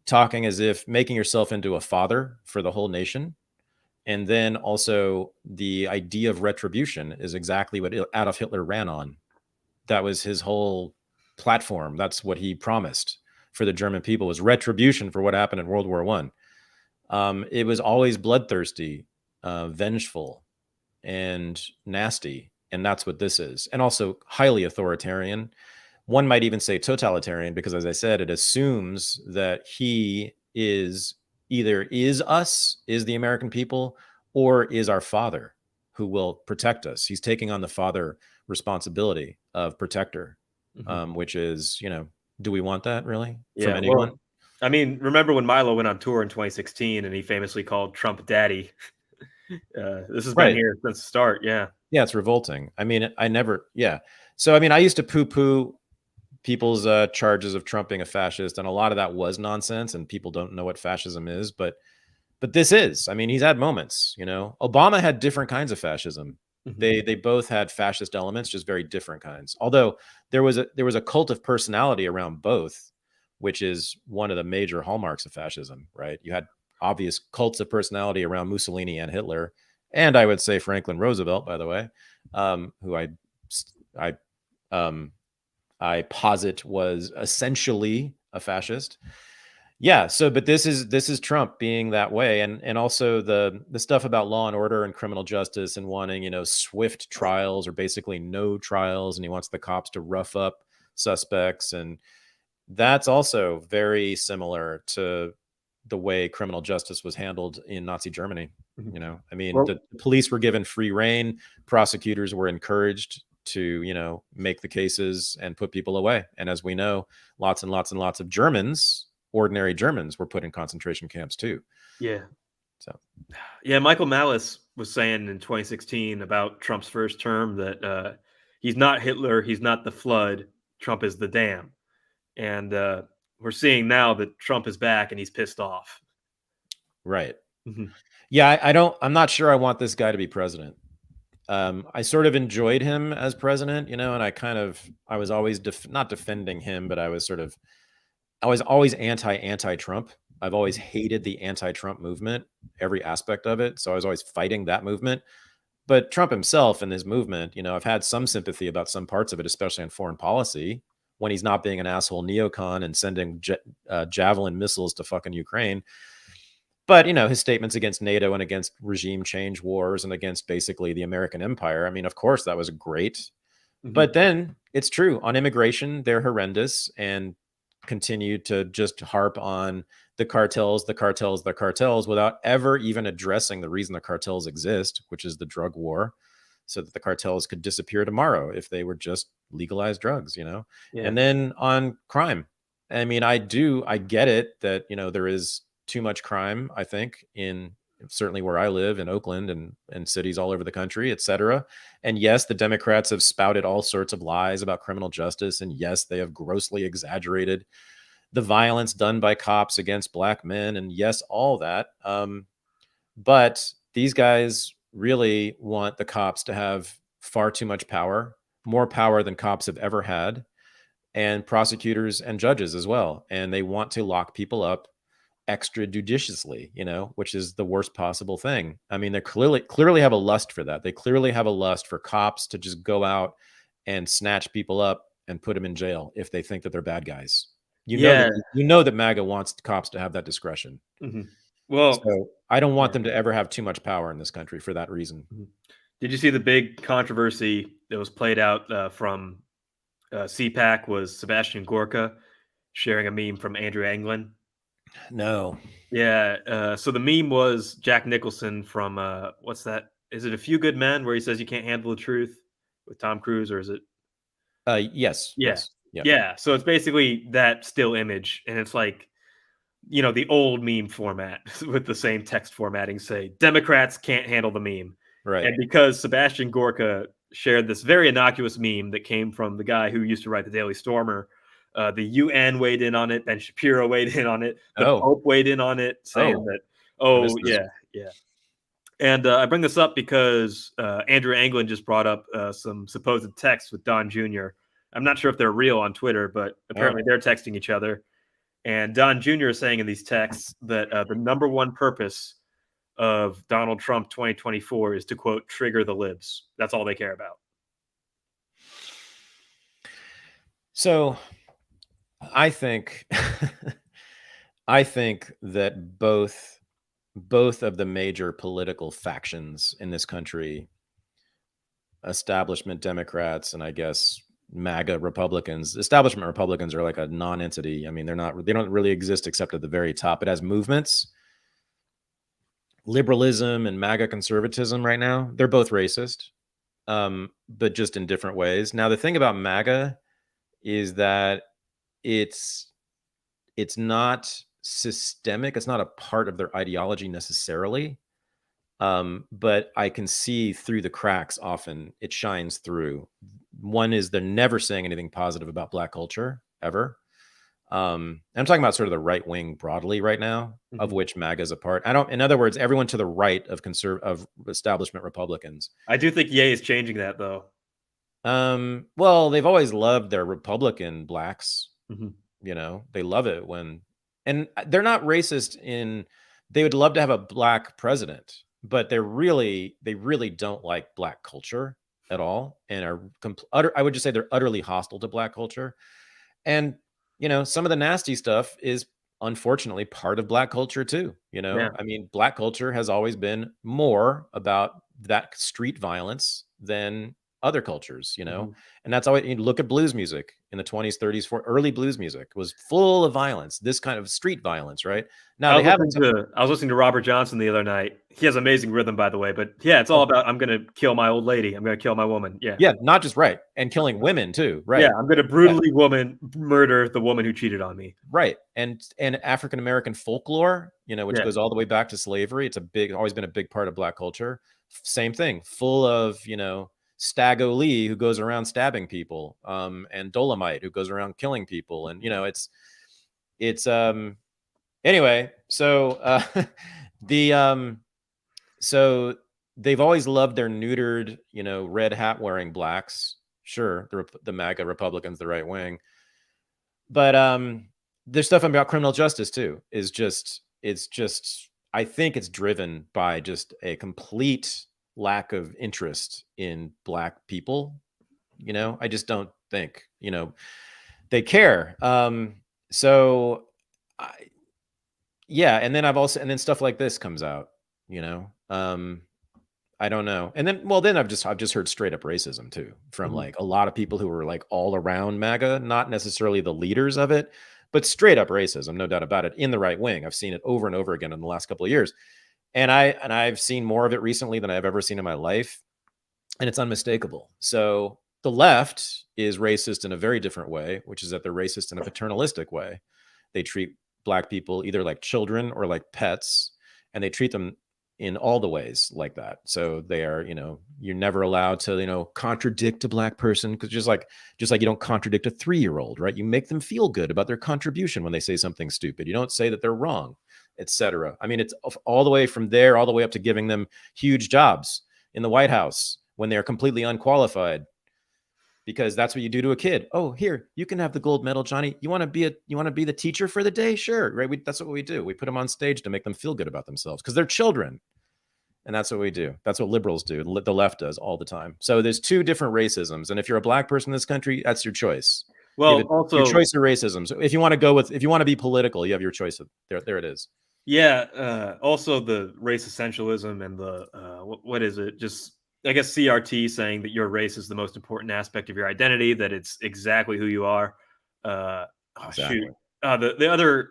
A: Talking as if making yourself into a father for the whole nation. And then also the idea of retribution is exactly what Adolf Hitler ran on. That was his whole platform. That's what he promised for the German people, was retribution for what happened in World War I. It was always bloodthirsty, vengeful, and nasty. And that's what this is. And also highly authoritarian. One might even say totalitarian, because as I said, it assumes that he is either is the American people, or is our father who will protect us. He's taking on the father responsibility of protector, which is, do we want that really from anyone?
B: Well, I mean, remember when Milo went on tour in 2016 and he famously called Trump daddy? This has been here since the start. Yeah,
A: it's revolting. I mean, So, I mean, I used to poo-poo people's charges of Trump being a fascist, and a lot of that was nonsense, and people don't know what fascism is. But this is. I mean, he's had moments. Obama had different kinds of fascism. They both had fascist elements, just very different kinds. Although there was a cult of personality around both, which is one of the major hallmarks of fascism, right? You had obvious cults of personality around Mussolini and Hitler, and I would say Franklin Roosevelt, by the way, who I posit was essentially a fascist. Yeah. So, but this is Trump being that way. And also the stuff about law and order and criminal justice and wanting, swift trials or basically no trials. And he wants the cops to rough up suspects. And that's also very similar to the way criminal justice was handled in Nazi Germany. I mean, the police were given free rein. Prosecutors were encouraged to, make the cases and put people away. And as we know, lots and lots and lots of Germans, ordinary Germans, were put in concentration camps too.
B: Yeah.
A: So,
B: yeah, Michael Malice was saying in 2016 about Trump's first term that he's not Hitler, he's not the flood, Trump is the dam. And we're seeing now that Trump is back and he's pissed off.
A: Right. Yeah, I'm not sure I want this guy to be president. I sort of enjoyed him as president, and I was always not defending him, but I was always anti-Trump. I've always hated the anti-Trump movement, every aspect of it. So I was always fighting that movement. But Trump himself and his movement, I've had some sympathy about some parts of it, especially in foreign policy, when he's not being an asshole neocon and sending javelin missiles to fucking Ukraine. But, his statements against NATO and against regime change wars and against basically the American empire, I mean, of course, that was great. But then it's true. On immigration, they're horrendous and continue to just harp on the cartels without ever even addressing the reason the cartels exist, which is the drug war, so that the cartels could disappear tomorrow if they were just legalized drugs, Yeah. And then on crime, I mean, I get it that, there is too much crime, I think, in certainly where I live in Oakland and cities all over the country, et cetera. And yes, the Democrats have spouted all sorts of lies about criminal justice. And yes, they have grossly exaggerated the violence done by cops against black men. And yes, all that. But these guys really want the cops to have far too much power, more power than cops have ever had, and prosecutors and judges as well. And they want to lock people up extrajudiciously, which is the worst possible thing. I mean, they clearly have a lust for that. They clearly have a lust for cops to just go out and snatch people up and put them in jail if they think that they're bad guys. You know that MAGA wants cops to have that discretion.
B: Well,
A: so I don't want them to ever have too much power in this country for that reason.
B: Did you see the big controversy that was played out from CPAC was Sebastian Gorka sharing a meme from Andrew Anglin?
A: No.
B: Yeah. So the meme was Jack Nicholson from what's that? Is it A Few Good Men, where he says you can't handle the truth with Tom Cruise, or is it?
A: Yes.
B: Yeah.
A: Yes.
B: Yeah. So it's basically that still image, and it's like, the old meme format with the same text formatting. Say Democrats can't handle the meme,
A: right?
B: And because Sebastian Gorka shared this very innocuous meme that came from the guy who used to write the Daily Stormer. The UN weighed in on it. Ben Shapiro weighed in on it. The Pope weighed in on it, saying that, yeah. And I bring this up because Andrew Anglin just brought up some supposed texts with Don Jr. I'm not sure if they're real on Twitter, but apparently they're texting each other. And Don Jr. is saying in these texts that the number one purpose of Donald Trump 2024 is to, quote, trigger the libs. That's all they care about.
A: So I think that both of the major political factions in this country, establishment Democrats and I guess MAGA Republicans, establishment Republicans are like a non-entity. I mean, they don't really exist except at the very top. It has movements, liberalism and MAGA conservatism right now. They're both racist, but just in different ways. Now, the thing about MAGA is that it's not systemic. It's not a part of their ideology necessarily. But I can see through the cracks often. It shines through. One is they're never saying anything positive about Black culture ever. I'm talking about sort of the right wing broadly right now, of which MAGA is a part. In other words, everyone to the right of establishment Republicans.
B: I do think Ye is changing that though.
A: Well, they've always loved their Republican blacks. They love it and they're not racist they would love to have a Black president, but they really don't like Black culture at all. And I would just say they're utterly hostile to Black culture. And some of the nasty stuff is unfortunately part of Black culture too.
B: Yeah.
A: I mean, Black culture has always been more about that street violence than other cultures,
B: Mhm.
A: and that's always, you look at blues music in the 20s, 30s, early blues music was full of violence, this kind of street violence, right? Now
B: I was listening to Robert Johnson the other night. He has amazing rhythm, by the way. But yeah, it's all about I'm going to kill my old lady. I'm going to kill my woman. Yeah.
A: Yeah, not just right. And killing women too, right?
B: Yeah, I'm going to brutally murder the woman who cheated on me.
A: Right. And African American folklore, which
B: Yeah.
A: goes all the way back to slavery. It's always been a big part of Black culture. Same thing, full of, Stago Lee, who goes around stabbing people, and Dolomite, who goes around killing people. And, anyway, so so they've always loved their neutered, red hat wearing Blacks. Sure, the MAGA Republicans, the right wing. But there's stuff about criminal justice too. I think it's driven by just a complete lack of interest in Black people. I just don't think, they care. So and then stuff like this comes out, I don't know. And then I've just heard straight up racism too, from like a lot of people who were like all around MAGA, not necessarily the leaders of it, but straight up racism, no doubt about it, in the right wing. I've seen it over and over again in the last couple of years. And I've seen more of it recently than I've ever seen in my life. And it's unmistakable. So the left is racist in a very different way, which is that they're racist in a paternalistic way. They treat Black people either like children or like pets, and they treat them in all the ways like that. So they are, you're never allowed to, contradict a Black person, because just like you don't contradict a 3-year-old, right? You make them feel good about their contribution when they say something stupid. You don't say that they're wrong, etc. I mean, it's all the way from there, all the way up to giving them huge jobs in the White House when they're completely unqualified, because that's what you do to a kid. Oh, here, you can have the gold medal, Johnny. You want to be the teacher for the day? Sure, right? That's what we do. We put them on stage to make them feel good about themselves because they're children. And that's what we do. That's what liberals do. The left does all the time. So there's two different racisms. And if you're a Black person in this country, that's your choice.
B: Well, also
A: your choice of racism. So if you want to be political, you have your choice of there it is.
B: Yeah. Also the race essentialism and the, what is it? Just, I guess CRT saying that your race is the most important aspect of your identity, that it's exactly who you are.
A: Exactly.
B: The other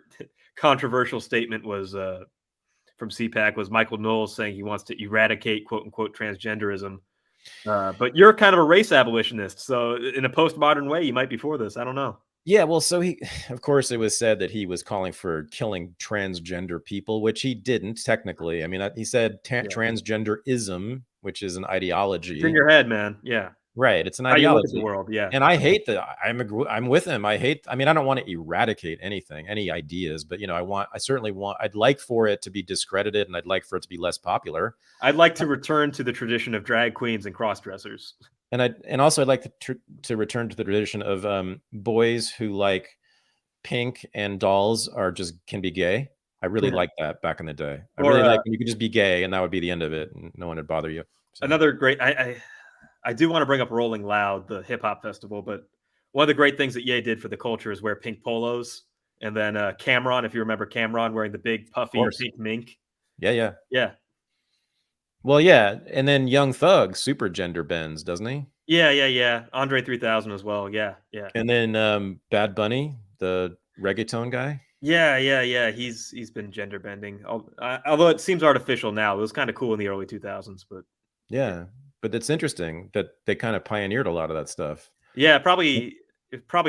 B: controversial statement was, from CPAC was Michael Knowles saying he wants to eradicate quote unquote transgenderism. But you're kind of a race abolitionist. So in a postmodern way, you might be for this. I don't know.
A: Yeah, well, so of course, it was said that he was calling for killing transgender people, which he didn't technically. I mean, he said transgenderism, which is an ideology.
B: It's in your head, man. Yeah.
A: Right. It's an ideology.
B: The world. Yeah.
A: And I hate that. I'm with him. I don't want to eradicate anything, any ideas, but I'd like for it to be discredited, and I'd like for it to be less popular.
B: I'd like to return to the tradition of drag queens and cross-dressers.
A: And also I'd like to return to the tradition of boys who like pink and dolls can be gay. I really liked that back in the day. I really like when you could just be gay and that would be the end of it and no one would bother you. So.
B: Another great, I do want to bring up Rolling Loud, the hip hop festival, but one of the great things that Ye did for the culture is wear pink polos. And then Cameron, if you remember Cameron wearing the big puffy pink mink.
A: Yeah. Well, yeah. And then Young Thug super gender bends, doesn't he?
B: Yeah. Andre 3000 as well. Yeah.
A: And then Bad Bunny, the reggaeton guy.
B: Yeah. He's been gender bending. Although it seems artificial now. It was kind of cool in the early 2000s, but
A: yeah. But it's interesting that they kind of pioneered a lot of that stuff.
B: Yeah, it probably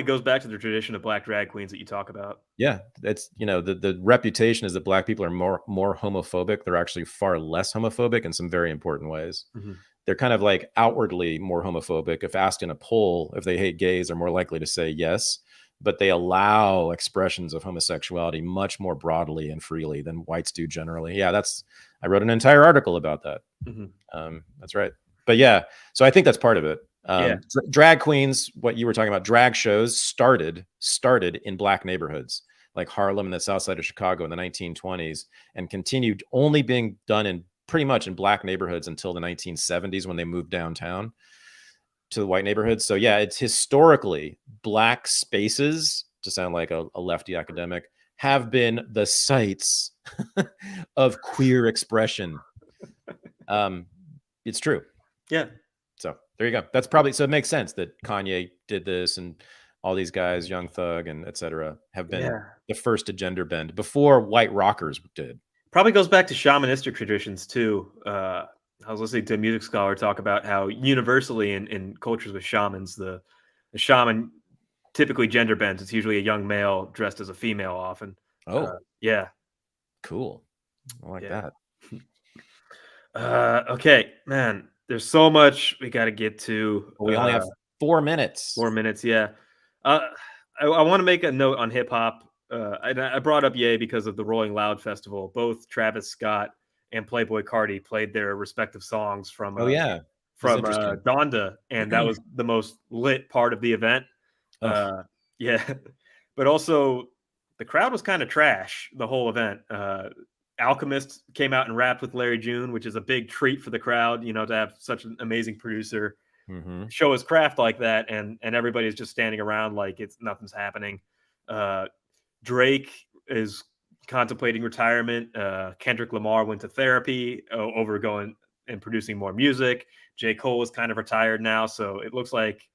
B: goes back to the tradition of Black drag queens that you talk about.
A: Yeah, it's the reputation is that Black people are more homophobic. They're actually far less homophobic in some very important ways. Mm-hmm. They're kind of like outwardly more homophobic. If asked in a poll if they hate gays, are more likely to say yes, but they allow expressions of homosexuality much more broadly and freely than whites do generally. Yeah, I wrote an entire article about that. Mm-hmm. That's right. But yeah, so I think that's part of it. Drag queens, what you were talking about, drag shows started in Black neighborhoods like Harlem and the South Side of Chicago in the 1920s, and continued only being done in pretty much in Black neighborhoods until the 1970s when they moved downtown to the white neighborhoods. So yeah, it's historically Black spaces to sound like a lefty academic, have been the sites of queer expression. It's true.
B: Yeah.
A: So there you go. That's probably, so it makes sense that Kanye did this and all these guys, Young Thug and etc., have been the first to gender bend before white rockers did.
B: Probably goes back to shamanistic traditions too. I was listening to a music scholar talk about how universally in cultures with shamans, the shaman typically gender bends. It's usually a young male dressed as a female often.
A: Oh,
B: yeah.
A: Cool. I like that.
B: Okay, man, there's so much we got to get to.
A: We only have 4 minutes.
B: 4 minutes, yeah. I want to make a note on hip hop. I brought up Ye because of the Rolling Loud Festival. Both Travis Scott and Playboi Carti played their respective songs from Donda, and that was the most lit part of the event. Yeah, but also the crowd was kind of trash the whole event. Alchemist came out and rapped with Larry June, which is a big treat for the crowd, you know, to have such an amazing producer show his craft like that, and everybody's just standing around like nothing's happening. Drake is contemplating retirement. Kendrick Lamar went to therapy over going and producing more music. J. Cole is kind of retired now, so it looks like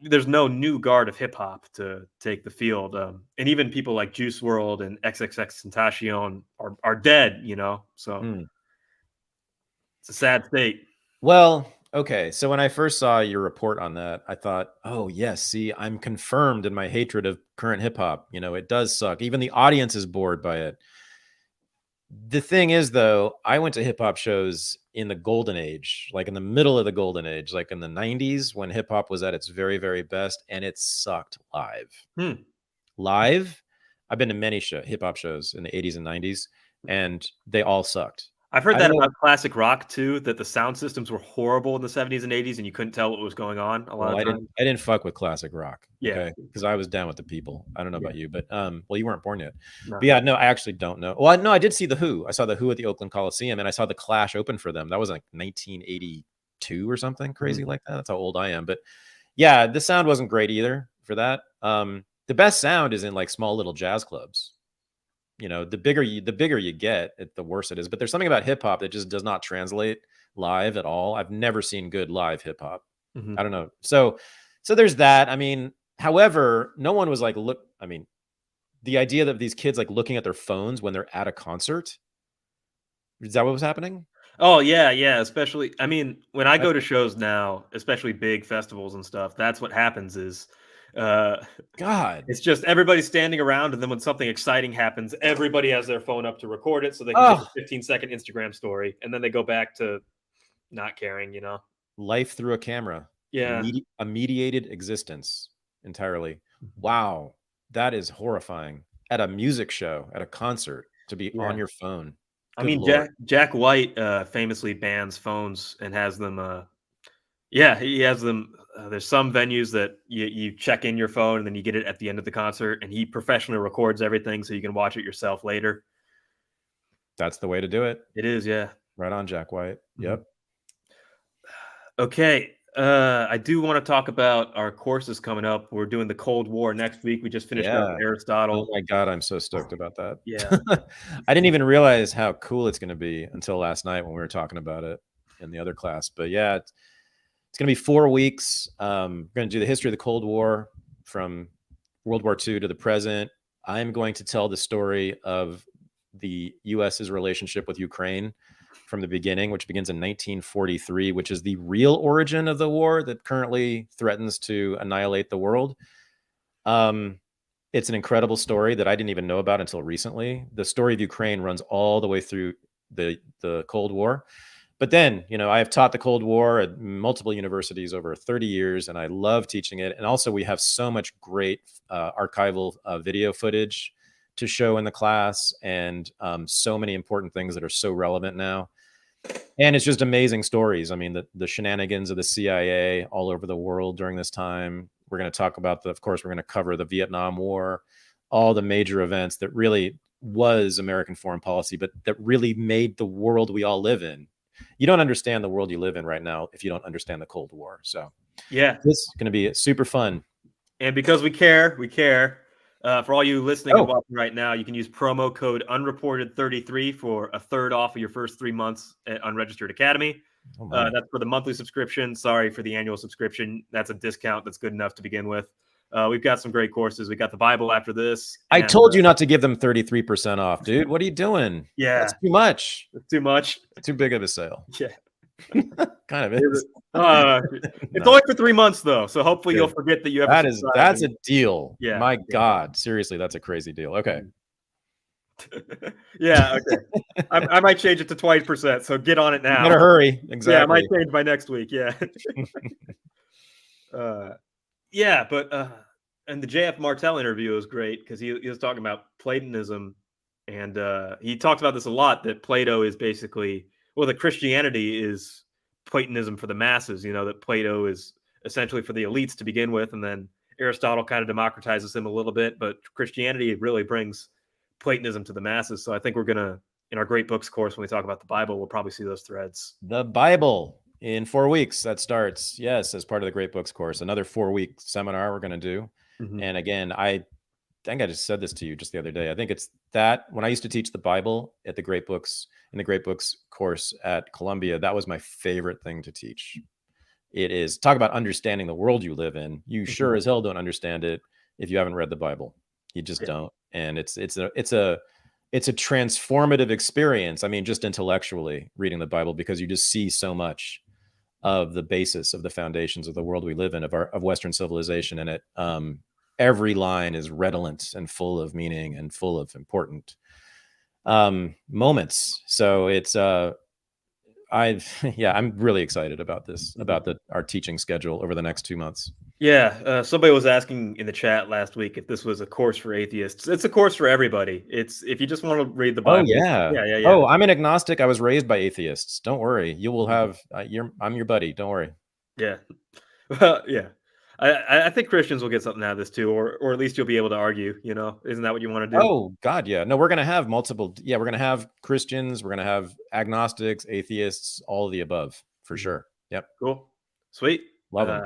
B: there's no new guard of hip hop to take the field. And even people like Juice WRLD and XXXTentacion are dead, you know? So it's a sad state.
A: Well, okay. So when I first saw your report on that, I thought, oh yes, see, I'm confirmed in my hatred of current hip hop. You know, it does suck. Even the audience is bored by it. The thing is, though, I went to hip hop shows in the golden age, like in the middle of the golden age, like in the 90s when hip hop was at its very, very best, and it sucked live. Live, I've been to many hip hop shows in the 80s and 90s, and they all sucked.
B: I've heard that about classic rock too, that the sound systems were horrible in the 70s and 80s and you couldn't tell what was going on a lot of times.
A: I didn't fuck with classic rock.
B: Yeah.
A: Because I was down with the people. I don't know about you, but well, you weren't born yet. No. But yeah, no, I actually don't know. Well, no, I did see The Who. I saw The Who at the Oakland Coliseum, and I saw The Clash open for them. That was like 1982 or something crazy like that. That's how old I am. But yeah, the sound wasn't great either for that. The best sound is in like small little jazz clubs. You know, the bigger you get, the worse it is. But there's something about hip hop that just does not translate live at all. I've never seen good live hip hop. I don't know. So there's that. I mean, however, no one was like, the idea that these kids like looking at their phones when they're at a concert, is that what was happening?
B: Oh yeah. Especially, I mean, when I go to shows now, especially big festivals and stuff, that's what happens is,
A: God,
B: it's just everybody standing around, and then when something exciting happens, everybody has their phone up to record it so they can get a 15-second Instagram story, and then they go back to not caring, you know.
A: Life through a camera.
B: Yeah.
A: A mediated existence entirely. Wow. That is horrifying. At a music show, at a concert, to be on your phone.
B: I mean, Jack White famously bans phones and has them he has them. There's some venues that you check in your phone and then you get it at the end of the concert, and he professionally records everything so you can watch it yourself later.
A: That's the way to do it.
B: It is, yeah.
A: Right on, Jack White. Yep.
B: Okay. I do want to talk about our courses coming up. We're doing the Cold War next week. We just finished up Aristotle.
A: Oh my God, I'm so stoked about that.
B: Yeah.
A: I didn't even realize how cool it's going to be until last night when we were talking about it in the other class. But yeah, it's going to be 4 weeks. We're going to do the history of the Cold War from World War II to the present. I'm going to tell the story of the U.S.'s relationship with Ukraine from the beginning, which begins in 1943, which is the real origin of the war that currently threatens to annihilate the world. It's an incredible story that I didn't even know about until recently. The story of Ukraine runs all the way through the Cold War. But then, you know, I have taught the Cold War at multiple universities over 30 years, and I love teaching it. And also we have so much great archival video footage to show in the class, and so many important things that are so relevant now. And it's just amazing stories. I mean, the shenanigans of the CIA all over the world during this time. We're going to talk about of course, we're going to cover the Vietnam War, all the major events that really was American foreign policy, but that really made the world we all live in. You don't understand the world you live in right now if you don't understand the Cold War. So yeah, this is going to be super fun.
B: And because we care. For all you listening and watching right now, you can use promo code Unreported33 for a third off of your first 3 months at Unregistered Academy. That's for the monthly subscription. Sorry for the annual subscription. That's a discount that's good enough to begin with. We've got some great courses. We got the Bible after this.
A: I told you not to give them 33% off, dude. What are you doing?
B: Yeah.
A: That's too much.
B: It's too much.
A: It's too big of a sale.
B: Yeah.
A: Kind of is.
B: It's only for 3 months though, so hopefully you'll forget that you have.
A: That's a deal.
B: Yeah.
A: My God, seriously, that's a crazy deal. Okay.
B: Yeah. Okay. I might change it to 20%. So get on it now.
A: You better hurry. Exactly.
B: Yeah, I might change by next week. Yeah. Yeah, but and the J.F. Martel interview was great because he was talking about Platonism, and he talks about this a lot. That Plato is basically. Well, that Christianity is Platonism for the masses, that Plato is essentially for the elites to begin with. And then Aristotle kind of democratizes him a little bit, but Christianity really brings Platonism to the masses. So I think we're going to, in our great books course, when we talk about the Bible, we'll probably see those threads.
A: The Bible in 4 weeks, that starts, yes, as part of the great books course, another 4-week seminar we're going to do. Mm-hmm. And again, I think I just said this to you just the other day. I think it's that when I used to teach the Bible at the great books, in the great books course at Columbia, that was my favorite thing to teach. It is talk about understanding the world you live in. You sure as hell don't understand it if you haven't read the Bible. You just don't. And it's a transformative experience. I mean, just intellectually reading the Bible, because you just see so much of the basis of the foundations of the world we live in, of Western civilization. And it, every line is redolent and full of meaning and full of important moments. So it's I'm really excited about this, about our teaching schedule over the next 2 months.
B: Yeah, somebody was asking in the chat last week if this was a course for atheists. It's a course for everybody. It's if you just want to read the Bible.
A: Oh yeah. Oh, I'm an agnostic. I was raised by atheists. Don't worry, you will have. I'm your buddy. Don't worry.
B: Yeah. Well, yeah. I think Christians will get something out of this too, or at least you'll be able to argue, isn't that what you want to do?
A: Oh God, yeah. No, we're going to have multiple. Yeah, we're going to have Christians. We're going to have agnostics, atheists, all of the above for sure. Yep.
B: Cool. Sweet.
A: Love them.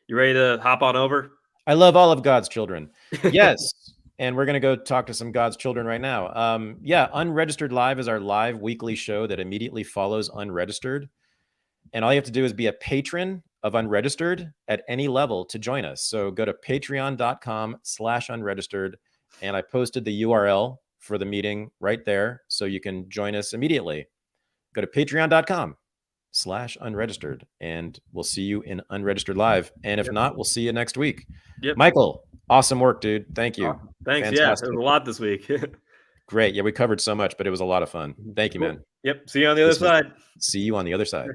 B: You ready to hop on over?
A: I love all of God's children. Yes. And we're going to go talk to some God's children right now. Unregistered Live is our live weekly show that immediately follows Unregistered. And all you have to do is be a patron of Unregistered at any level to join us. So go to patreon.com/unregistered. And I posted the URL for the meeting right there, so you can join us immediately. Go to patreon.com/unregistered, and we'll see you in Unregistered Live. And if not, we'll see you next week.
B: Yep.
A: Michael, awesome work, dude. Thank you.
B: Thanks.
A: Fantastic.
B: Yeah, it was a lot this week.
A: Great. Yeah, we covered so much, but it was a lot of fun. Thank you, man.
B: Yep. See you on the other side.
A: See you on the other side.